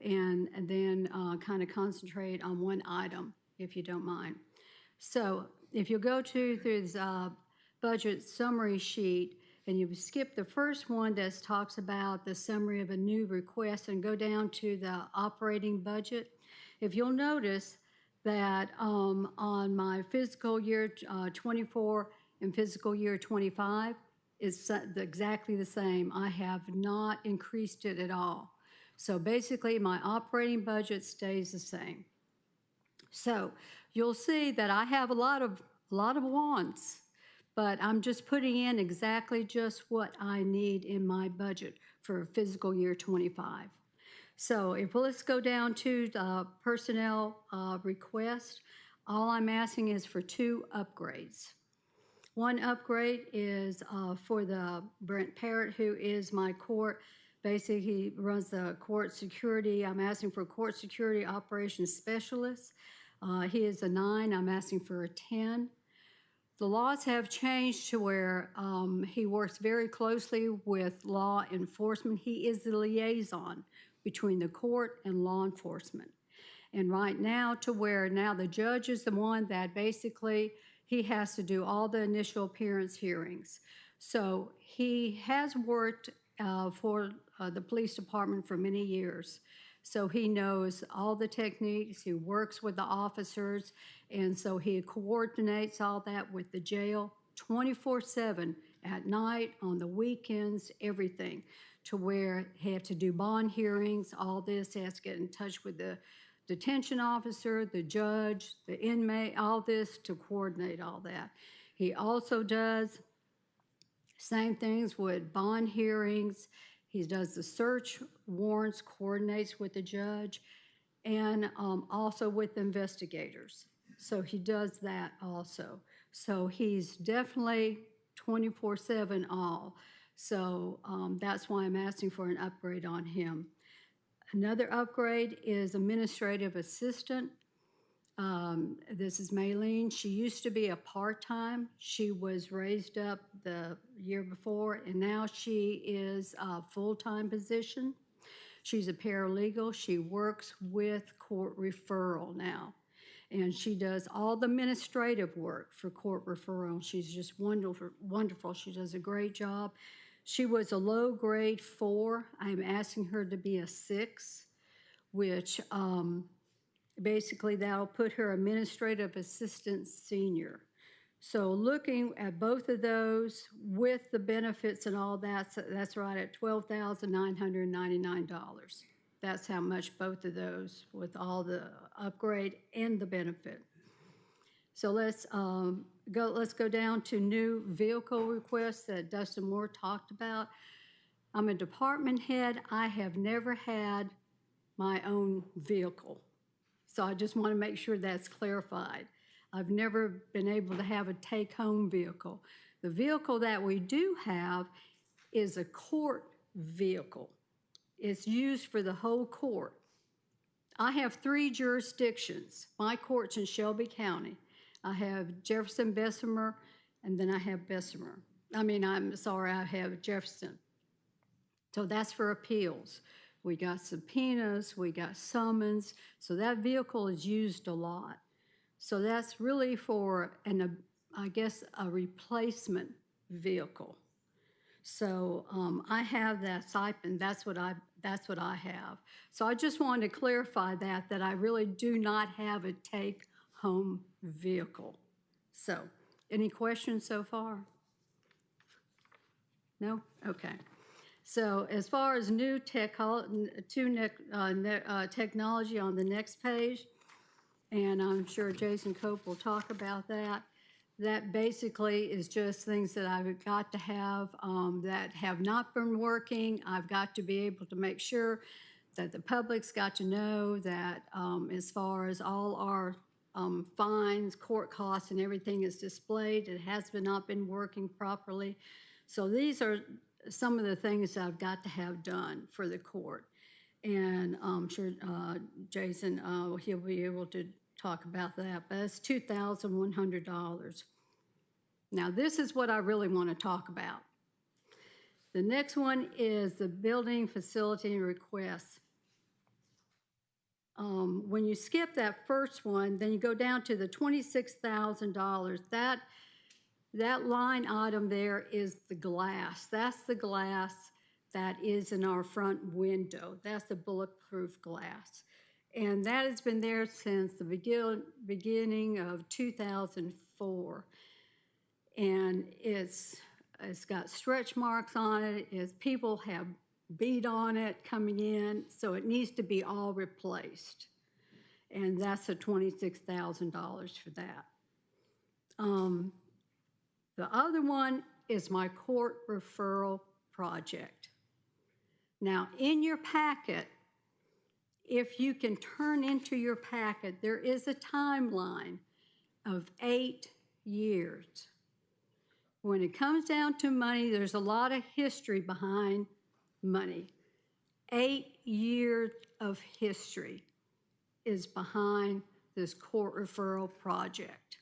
and then kind of concentrate on one item, if you don't mind. So if you go through this budget summary sheet, and you skip the first one that talks about the summary of a new request and go down to the operating budget, if you'll notice that on my fiscal year 24 and fiscal year 25, it's exactly the same. I have not increased it at all. So basically, my operating budget stays the same. So you'll see that I have a lot of wants, but I'm just putting in exactly just what I need in my budget for fiscal year 25. So let's go down to the personnel request. All I'm asking is for 2 upgrades. One upgrade is for the Brent Parrott, who is my court. Basically, he runs the court security. I'm asking for a court security operations specialist. He is a 9. I'm asking for a 10. The laws have changed to where he works very closely with law enforcement. He is the liaison between the court and law enforcement. And right now, to where now the judge is the one that basically he has to do all the initial appearance hearings. So he has worked for the police department for many years. So he knows all the techniques, he works with the officers, and so he coordinates all that with the jail 24/7 at night, on the weekends, everything, to where he has to do bond hearings, all this, he has to get in touch with the detention officer, the judge, the inmate, all this to coordinate all that. He also does same things with bond hearings. He does the search warrants, coordinates with the judge, and also with investigators. So he does that also. So he's definitely 24/7 all. So that's why I'm asking for an upgrade on him. Another upgrade is administrative assistant. This is Maylene. She used to be a part-time. She was raised up the year before, and now she is a full-time position. She's a paralegal. She works with court referral now, and she does all the administrative work for court referral. She's just wonderful. She does a great job. She was a low grade 4. I'm asking her to be a 6, which basically that'll put her administrative assistant senior. So looking at both of those with the benefits and all that, so that's right at $12,999. That's how much both of those with all the upgrade and the benefit. So let's go down to new vehicle requests that Dustin Moore talked about. I'm a department head. I have never had my own vehicle. So I just want to make sure that's clarified. I've never been able to have a take-home vehicle. The vehicle that we do have is a court vehicle. It's used for the whole court. I have 3 jurisdictions. My court's in Shelby County. I have Jefferson, Bessemer, and then I have Bessemer. I have Jefferson. So that's for appeals. We got subpoenas, we got summons, so that vehicle is used a lot. So that's really for a replacement vehicle. So I have that stipend. That's what I have. So I just wanted to clarify that I really do not have a take-home vehicle. So, any questions so far? No? Okay. So as far as new technology on the next page, and I'm sure Jason Cope will talk about that, that basically is just things that I've got to have that have not been working. I've got to be able to make sure that the public's got to know that as far as all our fines, court costs, and everything is displayed, it has not been working properly. So these are some of the things I've got to have done for the court. And I'm sure Jason, he'll be able to talk about that, but it's $2,100. Now, this is what I really want to talk about. The next one is the building facility requests. When you skip that first one, then you go down to the $26,000. That line item there is the glass. That's the glass that is in our front window. That's the bulletproof glass. And that has been there since the beginning of 2004. And it's got stretch marks on it. People have beat on it coming in, so it needs to be all replaced. And that's the $26,000 for that. The other one is my court referral project. Now, in your packet, if you can turn into your packet, there is a timeline of 8 years. When it comes down to money, there's a lot of history behind money. 8 years of history is behind this court referral project.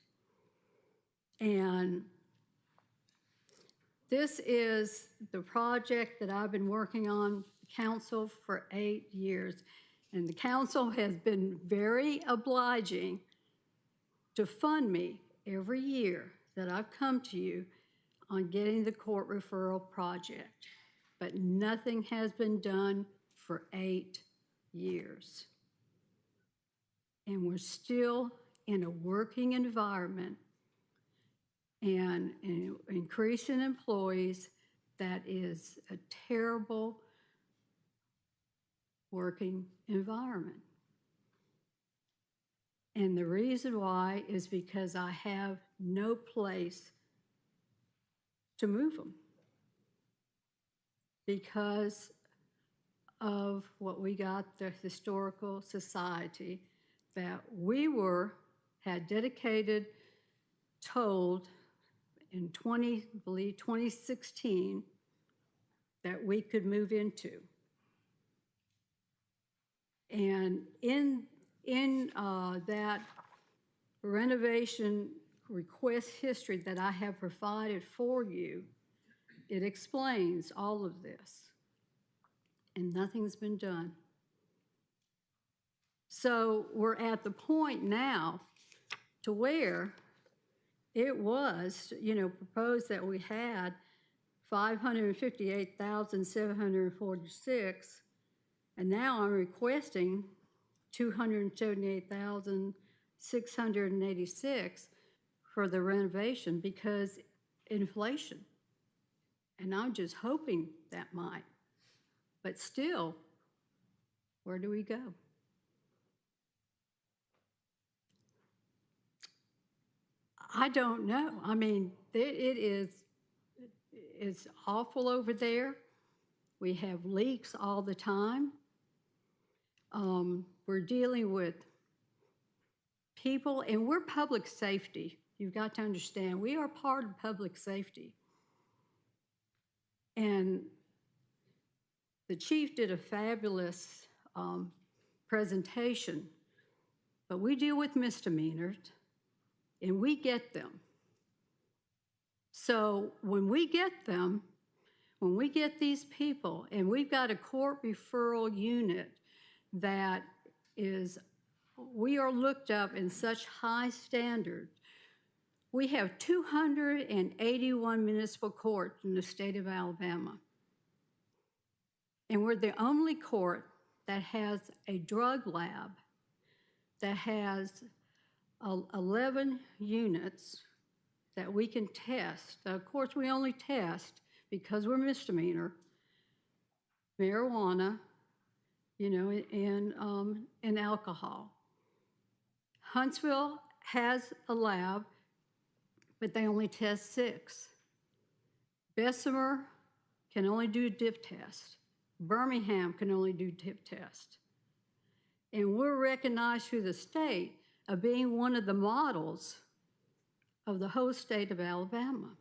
And this is the project that I've been working on, council, for 8 years. And the council has been very obliging to fund me every year that I've come to you on getting the court referral project. But nothing has been done for 8 years. And we're still in a working environment and an increase in employees that is a terrible working environment. And the reason why is because I have no place to move them, because of what we got, the Historical Society, that we had dedicated, told in 2016 that we could move into. And in that renovation request history that I have provided for you, it explains all of this. And nothing's been done. So we're at the point now to where it was, proposed that we had 558,746, and now I'm requesting 278,686 for the renovation because inflation. And I'm just hoping that might. But still, where do we go? I don't know. I mean, it's awful over there. We have leaks all the time. We're dealing with people, and we're public safety. You've got to understand, we are part of public safety. And the chief did a fabulous presentation, but we deal with misdemeanors, and we get them. So when we get them, when we get these people, and we've got a court referral unit that is, we are looked up in such high standards. We have 281 municipal courts in the state of Alabama. And we're the only court that has a drug lab that has 11 units that we can test. Now, of course, we only test, because we're misdemeanor, marijuana, and alcohol. Huntsville has a lab, but they only test 6. Bessemer can only do dip test. Birmingham can only do dip test. And we're recognized through the state of being one of the models of the whole state of Alabama.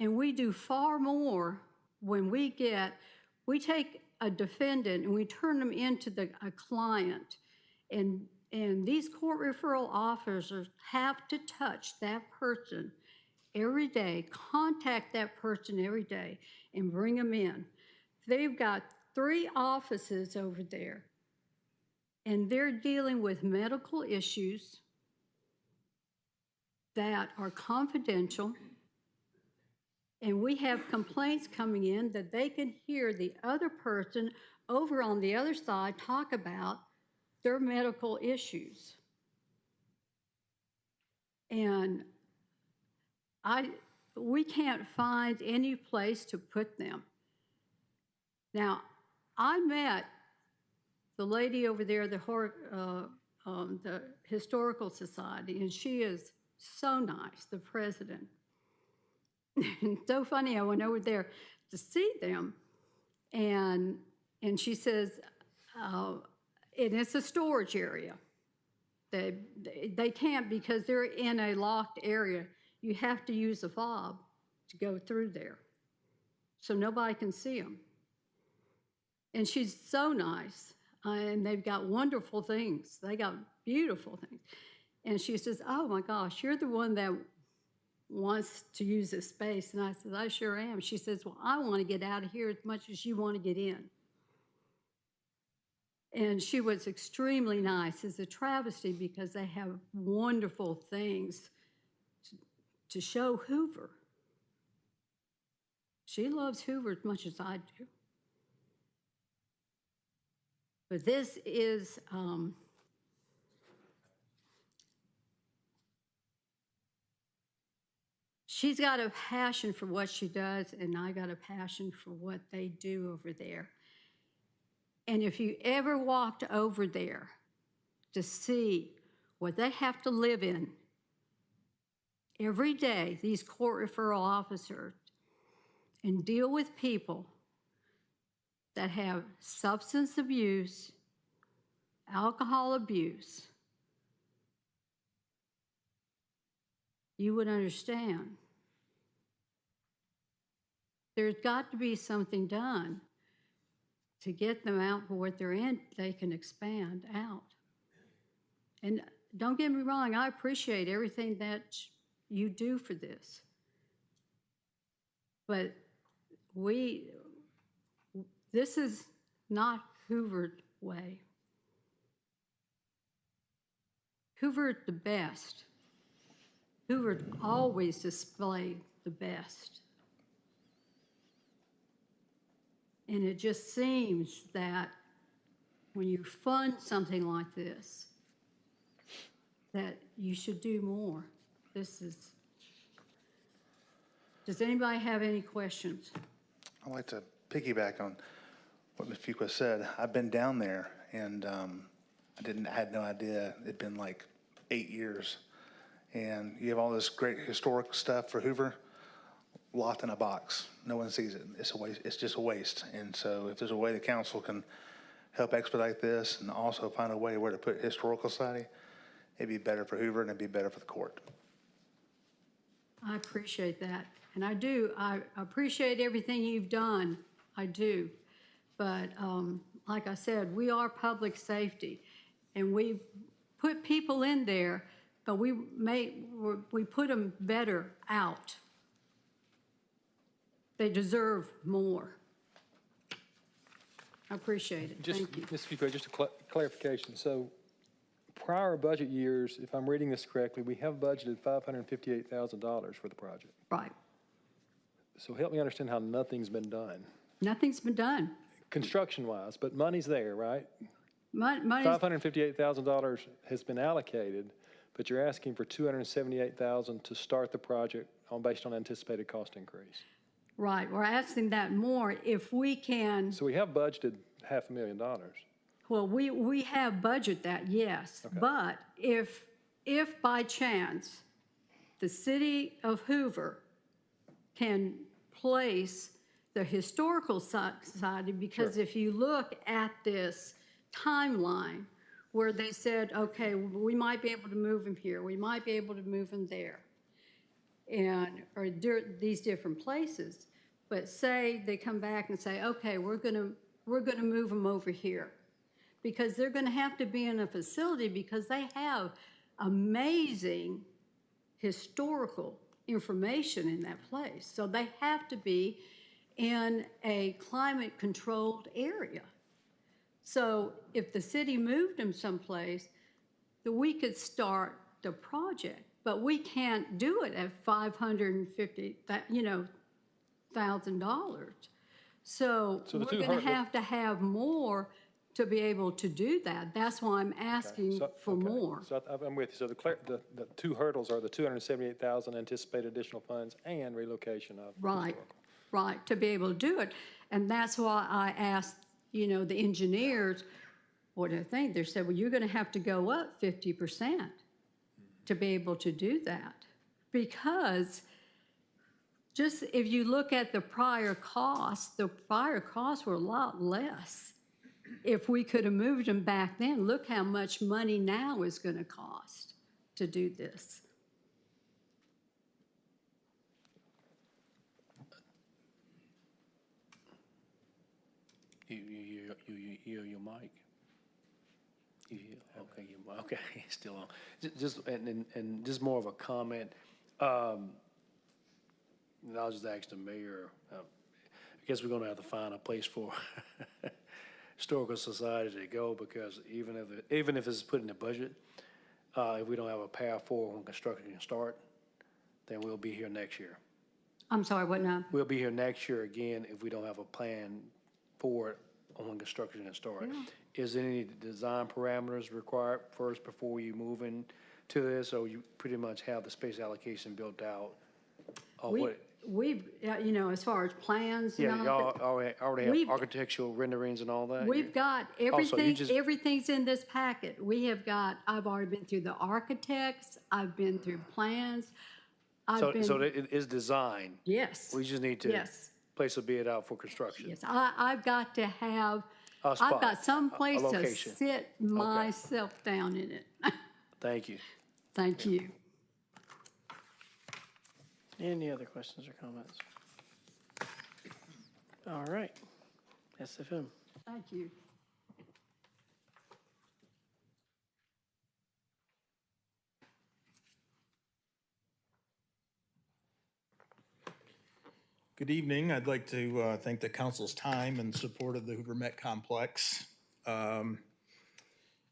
And we do far more when we take a defendant and we turn them into a client. And these court referral officers have to touch that person every day, contact that person every day, and bring them in. They've got 3 offices over there. and they're dealing with medical issues that are confidential, and we have complaints coming in that they can hear the other person over on the other side talk about their medical issues. And we can't find any place to put them. Now, I met the lady over there, the Historical Society, and she is so nice, the president. And so funny, I went over there to see them, and she says, and it's a storage area. They can't, because they're in a locked area. You have to use a fob to go through there, so nobody can see them. And she's so nice, and they've got wonderful things. They got beautiful things. And she says, oh my gosh, you're the one that wants to use this space. And I said, I sure am. She says, well, I want to get out of here as much as you want to get in. And she was extremely nice. It's a travesty because they have wonderful things to show Hoover. She loves Hoover as much as I do. But this is, she's got a passion for what she does, and I got a passion for what they do over there. And if you ever walked over there to see what they have to live in every day, these court referral officers, and deal with people that have substance abuse, alcohol abuse, you would understand. There's got to be something done to get them out for what they're in, they can expand out. And don't get me wrong, I appreciate everything that you do for this. But this is not Hoover's way. Hoover's the best. Hoover always displayed the best. And it just seems that when you fund something like this, that you should do more. Does anybody have any questions? I'd like to piggyback on what Ms. Fuqua said. I've been down there, and I had no idea it'd been like 8 years. And you have all this great historic stuff for Hoover, locked in a box. No one sees it. It's a waste. It's just a waste. And so if there's a way the council can help expedite this and also find a way where to put Historical Society, it'd be better for Hoover and it'd be better for the court. I appreciate that. And I do. I appreciate everything you've done. I do. But like I said, we are public safety, and we put people in there, but we put them better out. They deserve more. I appreciate it. Thank you. Ms. Fuqua, just a clarification. So prior budget years, if I'm reading this correctly, we have budgeted $558,000 for the project. Right. So help me understand how nothing's been done. Nothing's been done. Construction-wise, but money's there, right? Money's $558,000 has been allocated, but you're asking for $278,000 to start the project based on anticipated cost increase. right. We're asking that more if we can. So we have budgeted $500,000. Well, we have budget that, yes. Okay. But if by chance the city of Hoover can place the Historical Society, because if you look at this timeline where they said, okay, we might be able to move them here, we might be able to move them there, or these different places, but say they come back and say, okay, we're gonna move them over here, because they're gonna have to be in a facility because they have amazing historical information in that place. So they have to be in a climate-controlled area. So if the city moved them someplace, that we could start the project, but we can't do it at $550,000. So So the we're two gonna hurdle- have to have more to be able to do that. That's why I'm asking for more. So I'm with you. So the two hurdles are the 278,000 anticipated additional funds and relocation of. Right, historical. right, to be able to do it. And that's why I asked, the engineers, what do they think? They said, well, you're gonna have to go up 50% to be able to do that. Because just if you look at the prior costs were a lot less. If we could have moved them back then, look how much money now is gonna cost to do this. You hear your mic? Okay, still on. Just, and just more of a comment. And I'll just ask the mayor, I guess we're gonna have to find a place for Historical Society to go, because even if it's put in the budget, if we don't have a path forward when construction can start, then we'll be here next year. I'm sorry, what now? We'll be here next year again if we don't have a plan for it on when construction can start. Yeah. Is there any design parameters required first before you move into this, or you pretty much have the space allocation built out? Or what? We've, as far as plans and Yeah, all y'all that, already we've- have architectural renderings and all that? we've got so you everything, just- everything's in this packet. I've already been through the architects, I've been through plans, So it is designed? Yes. We just need to Yes. place a bid out for construction? Yes, I've got to have, A I've spot, got some place to location. sit myself down in it. Thank you. Thank you. Any other questions or comments? All right, SFM. Thank you. Good evening. I'd like to thank the council's time and support of the Hoover Met Complex.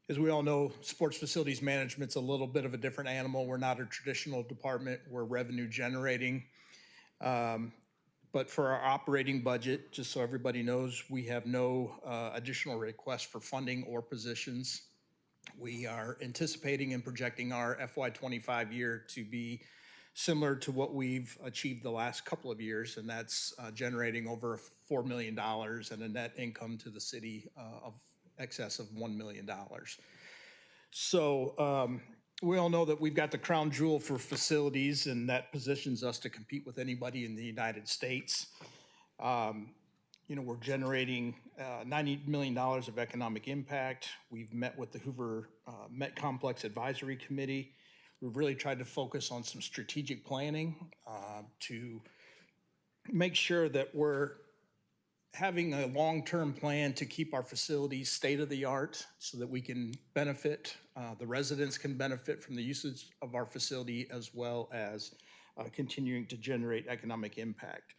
As we all know, sports facilities management's a little bit of a different animal. We're not a traditional department. We're revenue generating. But for our operating budget, just so everybody knows, we have no additional requests for funding or positions. We are anticipating and projecting our FY25 year to be similar to what we've achieved the last couple of years, and that's generating over $4 million and a net income to the city of excess of $1 million. So we all know that we've got the crown jewel for facilities, and that positions us to compete with anybody in the United States. We're generating $90 million of economic impact. We've met with the Hoover Met Complex Advisory Committee. We've really tried to focus on some strategic planning to make sure that we're having a long-term plan to keep our facilities state-of-the-art so that we can benefit, the residents can benefit from the usage of our facility, as well as continuing to generate economic impact.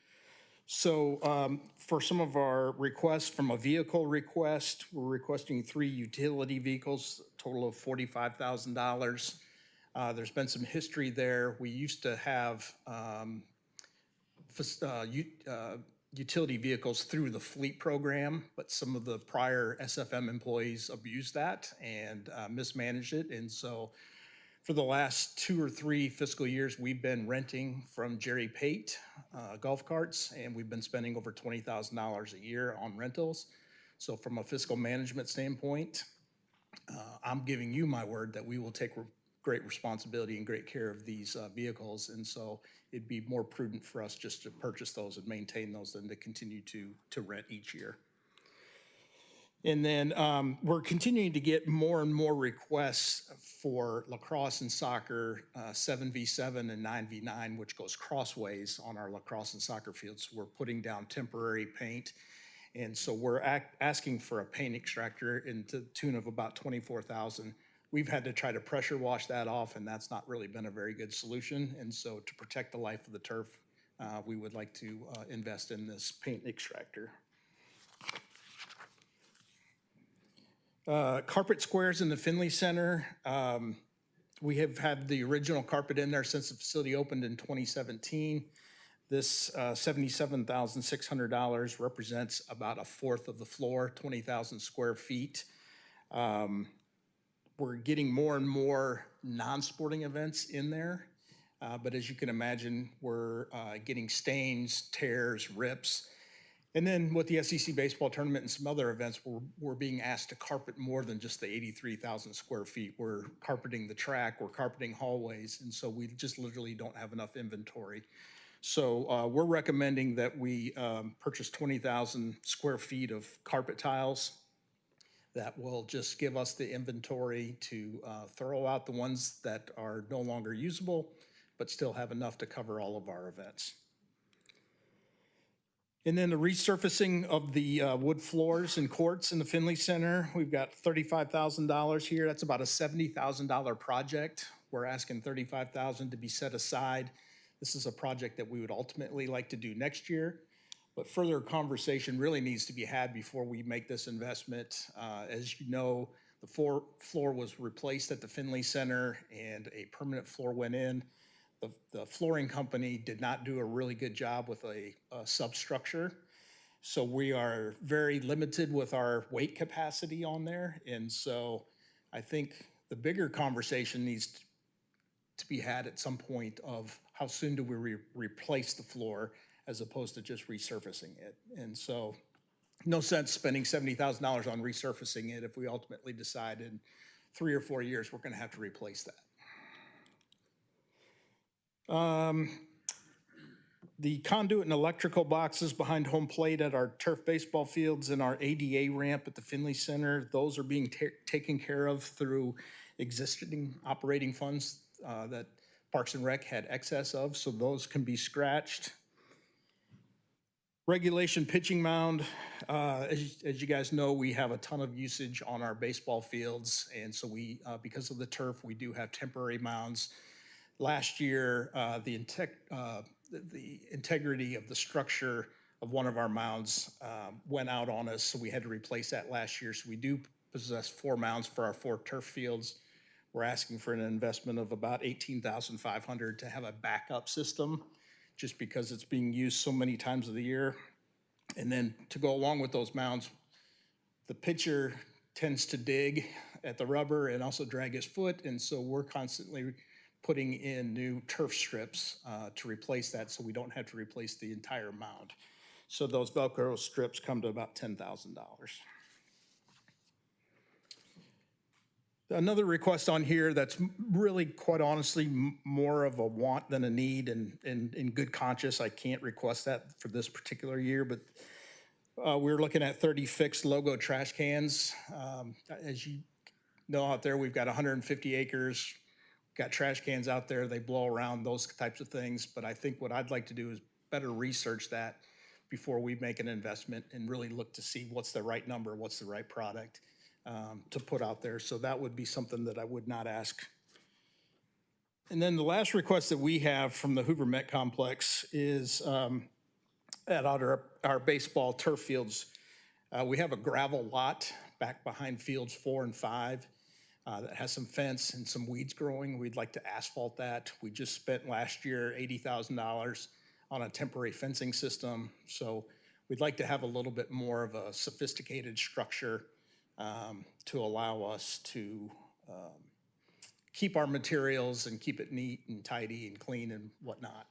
So for some of our requests, from a vehicle request, we're requesting 3 utility vehicles, total of $45,000. There's been some history there. We used to have utility vehicles through the fleet program, but some of the prior SFM employees abused that and mismanaged it. And so for the last 2 or 3 fiscal years, we've been renting from Jerry Pate golf carts, and we've been spending over $20,000 a year on rentals. So from a fiscal management standpoint, I'm giving you my word that we will take great responsibility and great care of these vehicles. And so it'd be more prudent for us just to purchase those and maintain those than to continue to rent each year. And then we're continuing to get more and more requests for lacrosse and soccer, 7v7 and 9v9, which goes crossways on our lacrosse and soccer fields. We're putting down temporary paint. And so we're asking for a paint extractor in the tune of about $24,000. We've had to try to pressure wash that off, and that's not really been a very good solution. And so to protect the life of the turf, we would like to invest in this paint extractor. Carpet squares in the Finley Center. We have had the original carpet in there since the facility opened in 2017. This $77,600 represents about a fourth of the floor, 20,000 square feet. We're getting more and more non-sporting events in there. But as you can imagine, we're getting stains, tears, rips. And then with the SEC baseball tournament and some other events, we're being asked to carpet more than just the 83,000 square feet. We're carpeting the track, we're carpeting hallways, and so we just literally don't have enough inventory. So we're recommending that we purchase 20,000 square feet of carpet tiles. That will just give us the inventory to throw out the ones that are no longer usable, but still have enough to cover all of our events. And then the resurfacing of the wood floors and courts in the Finley Center, we've got $35,000 here. That's about a $70,000 project. We're asking $35,000 to be set aside. This is a project that we would ultimately like to do next year, but further conversation really needs to be had before we make this investment. As you know, the floor was replaced at the Finley Center and a permanent floor went in. The flooring company did not do a really good job with a substructure. So we are very limited with our weight capacity on there. And so I think the bigger conversation needs to be had at some point of how soon do we replace the floor as opposed to just resurfacing it. And so no sense spending $70,000 on resurfacing it if we ultimately decide in 3 or 4 years we're going to have to replace that. The conduit and electrical boxes behind home plate at our turf baseball fields and our ADA ramp at the Finley Center, those are being taken care of through existing operating funds that Parks and Rec had excess of, so those can be scratched. Regulation pitching mound, as you guys know, we have a ton of usage on our baseball fields, and so we, because of the turf, we do have temporary mounds. Last year, the integrity of the structure of one of our mounds went out on us, so we had to replace that last year. So we do possess 4 mounds for our 4 turf fields. We're asking for an investment of about $18,500 to have a backup system, just because it's being used so many times of the year. And then to go along with those mounds, the pitcher tends to dig at the rubber and also drag his foot, and so we're constantly putting in new turf strips to replace that so we don't have to replace the entire mound. So those Velcro strips come to about $10,000. Another request on here that's really, quite honestly, more of a want than a need, and in good conscience, I can't request that for this particular year, but we're looking at 30 fixed logo trash cans. As you know out there, we've got 150 acres, got trash cans out there, they blow around, those types of things, but I think what I'd like to do is better research that before we make an investment and really look to see what's the right number, what's the right product to put out there. So that would be something that I would not ask. And then the last request that we have from the Hoover Met Complex is at our baseball turf fields. We have a gravel lot back behind fields 4 and 5 that has some fence and some weeds growing. We'd like to asphalt that. We just spent last year $80,000 on a temporary fencing system. So we'd like to have a little bit more of a sophisticated structure to allow us to keep our materials and keep it neat and tidy and clean and whatnot.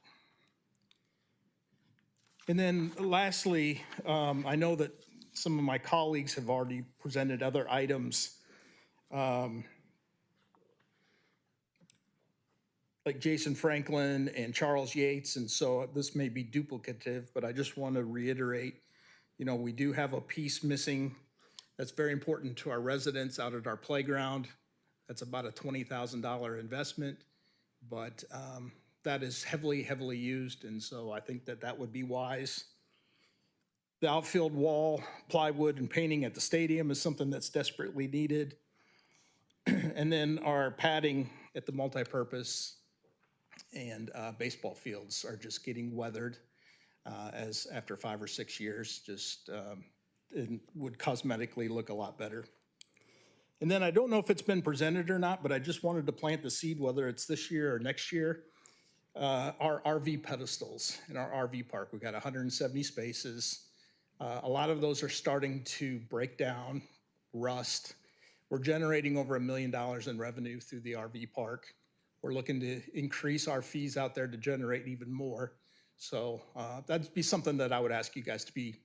And then lastly, I know that some of my colleagues have already presented other items like Jason Franklin and Charles Yates, and so this may be duplicative, but I just want to reiterate, you know, we do have a piece missing that's very important to our residents out at our playground. That's about a $20,000 investment, but that is heavily used, and so I think that that would be wise. The outfield wall, plywood, and painting at the stadium is something that's desperately needed. And then our padding at the multipurpose and baseball fields are just getting weathered as after 5 or 6 years, just it would cosmetically look a lot better. And then I don't know if it's been presented or not, but I just wanted to plant the seed, whether it's this year or next year. Our RV pedestals in our RV park, we've got 170 spaces. A lot of those are starting to break down, rust. We're generating over $1 million in revenue through the RV park. We're looking to increase our fees out there to generate even more. So that'd be something that I would ask you guys to be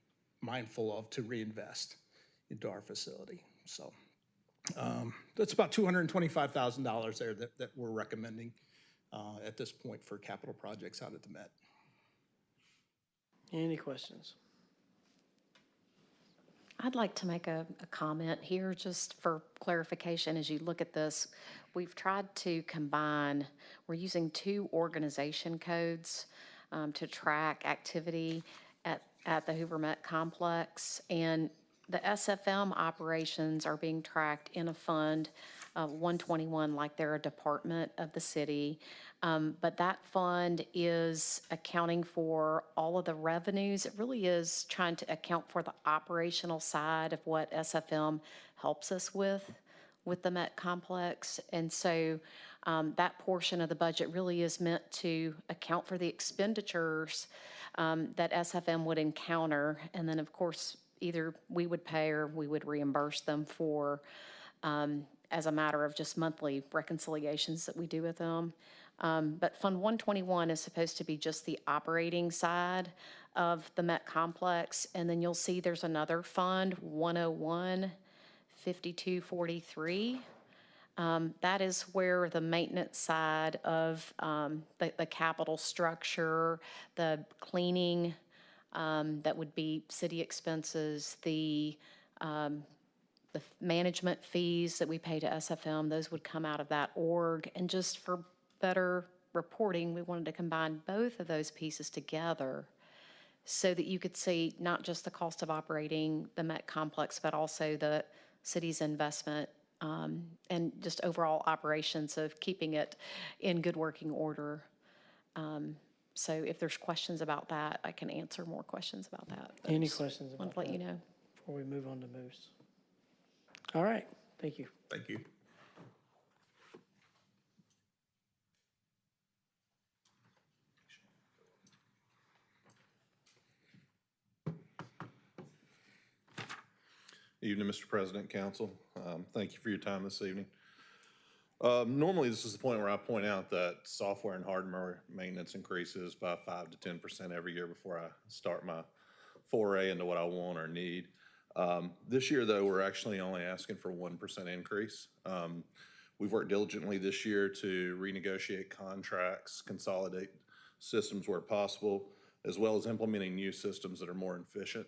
mindful of to reinvest into our facility. So that's about $225,000 there that we're recommending at this point for capital projects out at the Met. Any questions? I'd like to make a comment here just for clarification. As you look at this, we've tried to combine, we're using 2 organization codes to track activity at the Hoover Met Complex. And the SFM operations are being tracked in a fund, 121, like they're a department of the city. But that fund is accounting for all of the revenues. It really is trying to account for the operational side of what SFM helps us with the Met Complex. And so that portion of the budget really is meant to account for the expenditures that SFM would encounter. And then, of course, either we would pay or we would reimburse them for as a matter of just monthly reconciliations that we do with them. But Fund 121 is supposed to be just the operating side of the Met Complex. And then you'll see there's another fund, 101, 5243. That is where the maintenance side of the capital structure, the cleaning, that would be city expenses, the management fees that we pay to SFM, those would come out of that org. And just for better reporting, we wanted to combine both of those pieces together so that you could see not just the cost of operating the Met Complex, but also the city's investment and just overall operations of keeping it in good working order. So if there's questions about that, I can answer more questions about that. Any questions about that? Let you know. Before we move on to Moose. All right, thank you. Thank you. Evening, Mr. President, Council. Thank you for your time this evening. Normally, this is the point where I point out that software and hardware maintenance increases by 5 to 10% every year before I start my foray into what I want or need. This year, though, we're actually only asking for 1% increase. We've worked diligently this year to renegotiate contracts, consolidate systems where possible, as well as implementing new systems that are more efficient.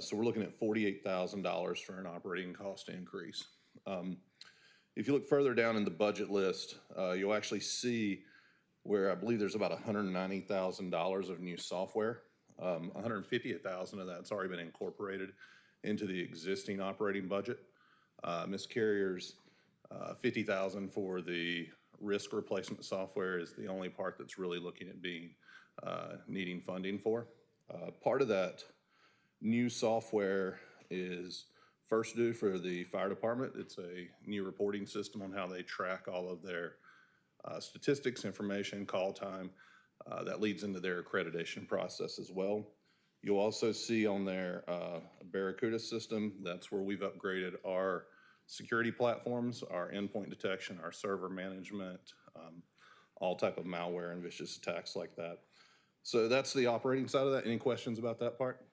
So we're looking at $48,000 for an operating cost increase. If you look further down in the budget list, you'll actually see where I believe there's about $190,000 of new software. $150,000 of that's already been incorporated into the existing operating budget. Ms. Carrier's $50,000 for the risk replacement software is the only part that's really looking at being needing funding for. Part of that new software is first due for the fire department. It's a new reporting system on how they track all of their statistics, information, call time. That leads into their accreditation process as well. You'll also see on their Barracuda system, that's where we've upgraded our security platforms, our endpoint detection, our server management, all type of malware and vicious attacks like that. So that's the operating side of that. Any questions about that part?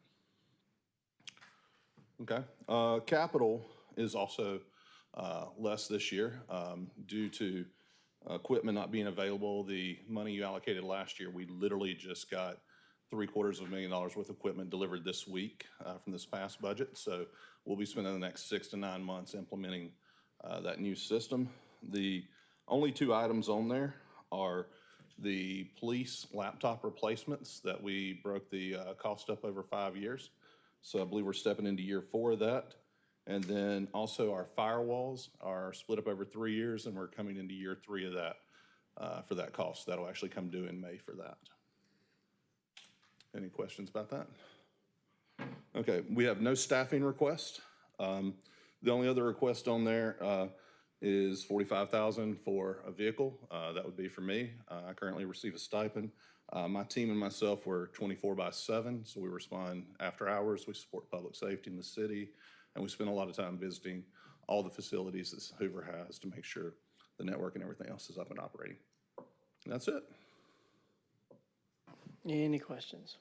Okay. Capital is also less this year due to equipment not being available. The money you allocated last year, we literally just got $750,000 worth of equipment delivered this week from this past budget. So we'll be spending the next 6 to 9 months implementing that new system. The only 2 items on there are the police laptop replacements that we broke the cost up over 5 years. So I believe we're stepping into year 4 of that. And then also our firewalls are split up over 3 years, and we're coming into year 3 of that for that cost. That'll actually come due in May for that. Any questions about that? Okay, we have no staffing request. The only other request on there is $45,000 for a vehicle. That would be for me. I currently receive a stipend. My team and myself were 24/7, so we respond after hours. We support public safety in the city, and we spend a lot of time visiting all the facilities that Hoover has to make sure the network and everything else is up and operating. And that's it. Any questions?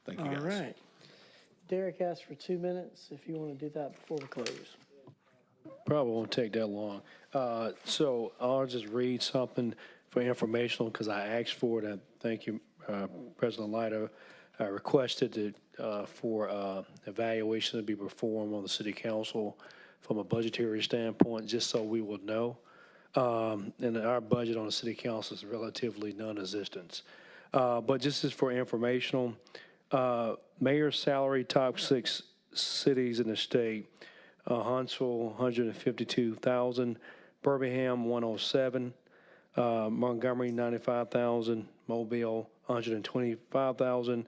Thank you, guys. All right. Derrick asked for 2 minutes, if you want to do that before we close. Probably won't take that long. So I'll just read something for informational because I asked for it. And thank you, President Lyda. I requested for evaluation to be performed on the city council from a budgetary standpoint, just so we will know. And our budget on the city council is relatively non-existent. But just as for informational, mayor's salary, top 6 cities in the state, Huntsville, 152,000, Birmingham, 107, Montgomery, 95,000, Mobile, 125,000.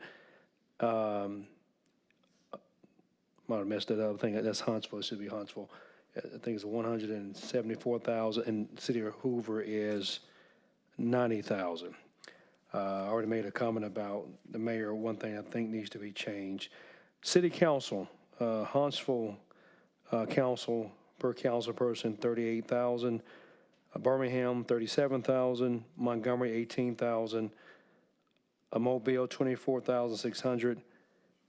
Might have messed that up. I think that's Huntsville. It should be Huntsville. I think it's 174,000, and city of Hoover is 90,000. I already made a comment about the mayor. One thing I think needs to be changed. City council, Huntsville council per council person, 38,000. Birmingham, 37,000. Montgomery, 18,000. Mobile, 24,600.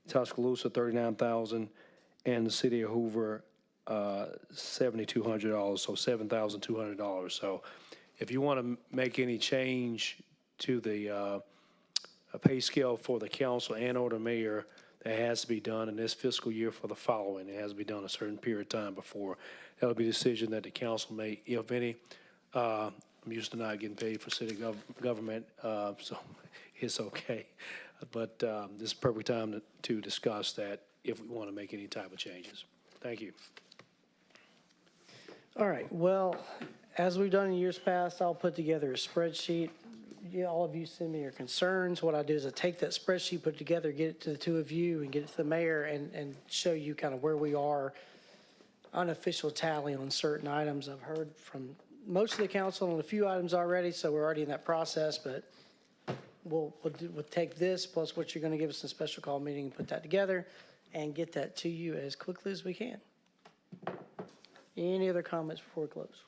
Tuscaloosa, 39,000. And the city of Hoover, $7,200, so $7,200. So if you want to make any change to the pay scale for the council and or the mayor, that has to be done in this fiscal year for the following. It has to be done a certain period of time before. That'll be a decision that the council may, if any. I'm used to not getting paid for city government, so it's okay. But this is the perfect time to discuss that if we want to make any type of changes. Thank you. All right, well, as we've done in years past, I'll put together a spreadsheet. All of you send me your concerns. What I do is I take that spreadsheet, put it together, get it to the two of you, and get it to the mayor, and show you kind of where we are, unofficial tally on certain items. I've heard from most of the council on a few items already, so we're already in that process, but we'll take this plus what you're going to give us in a special call meeting and put that together and get that to you as quickly as we can. Any other comments before we close?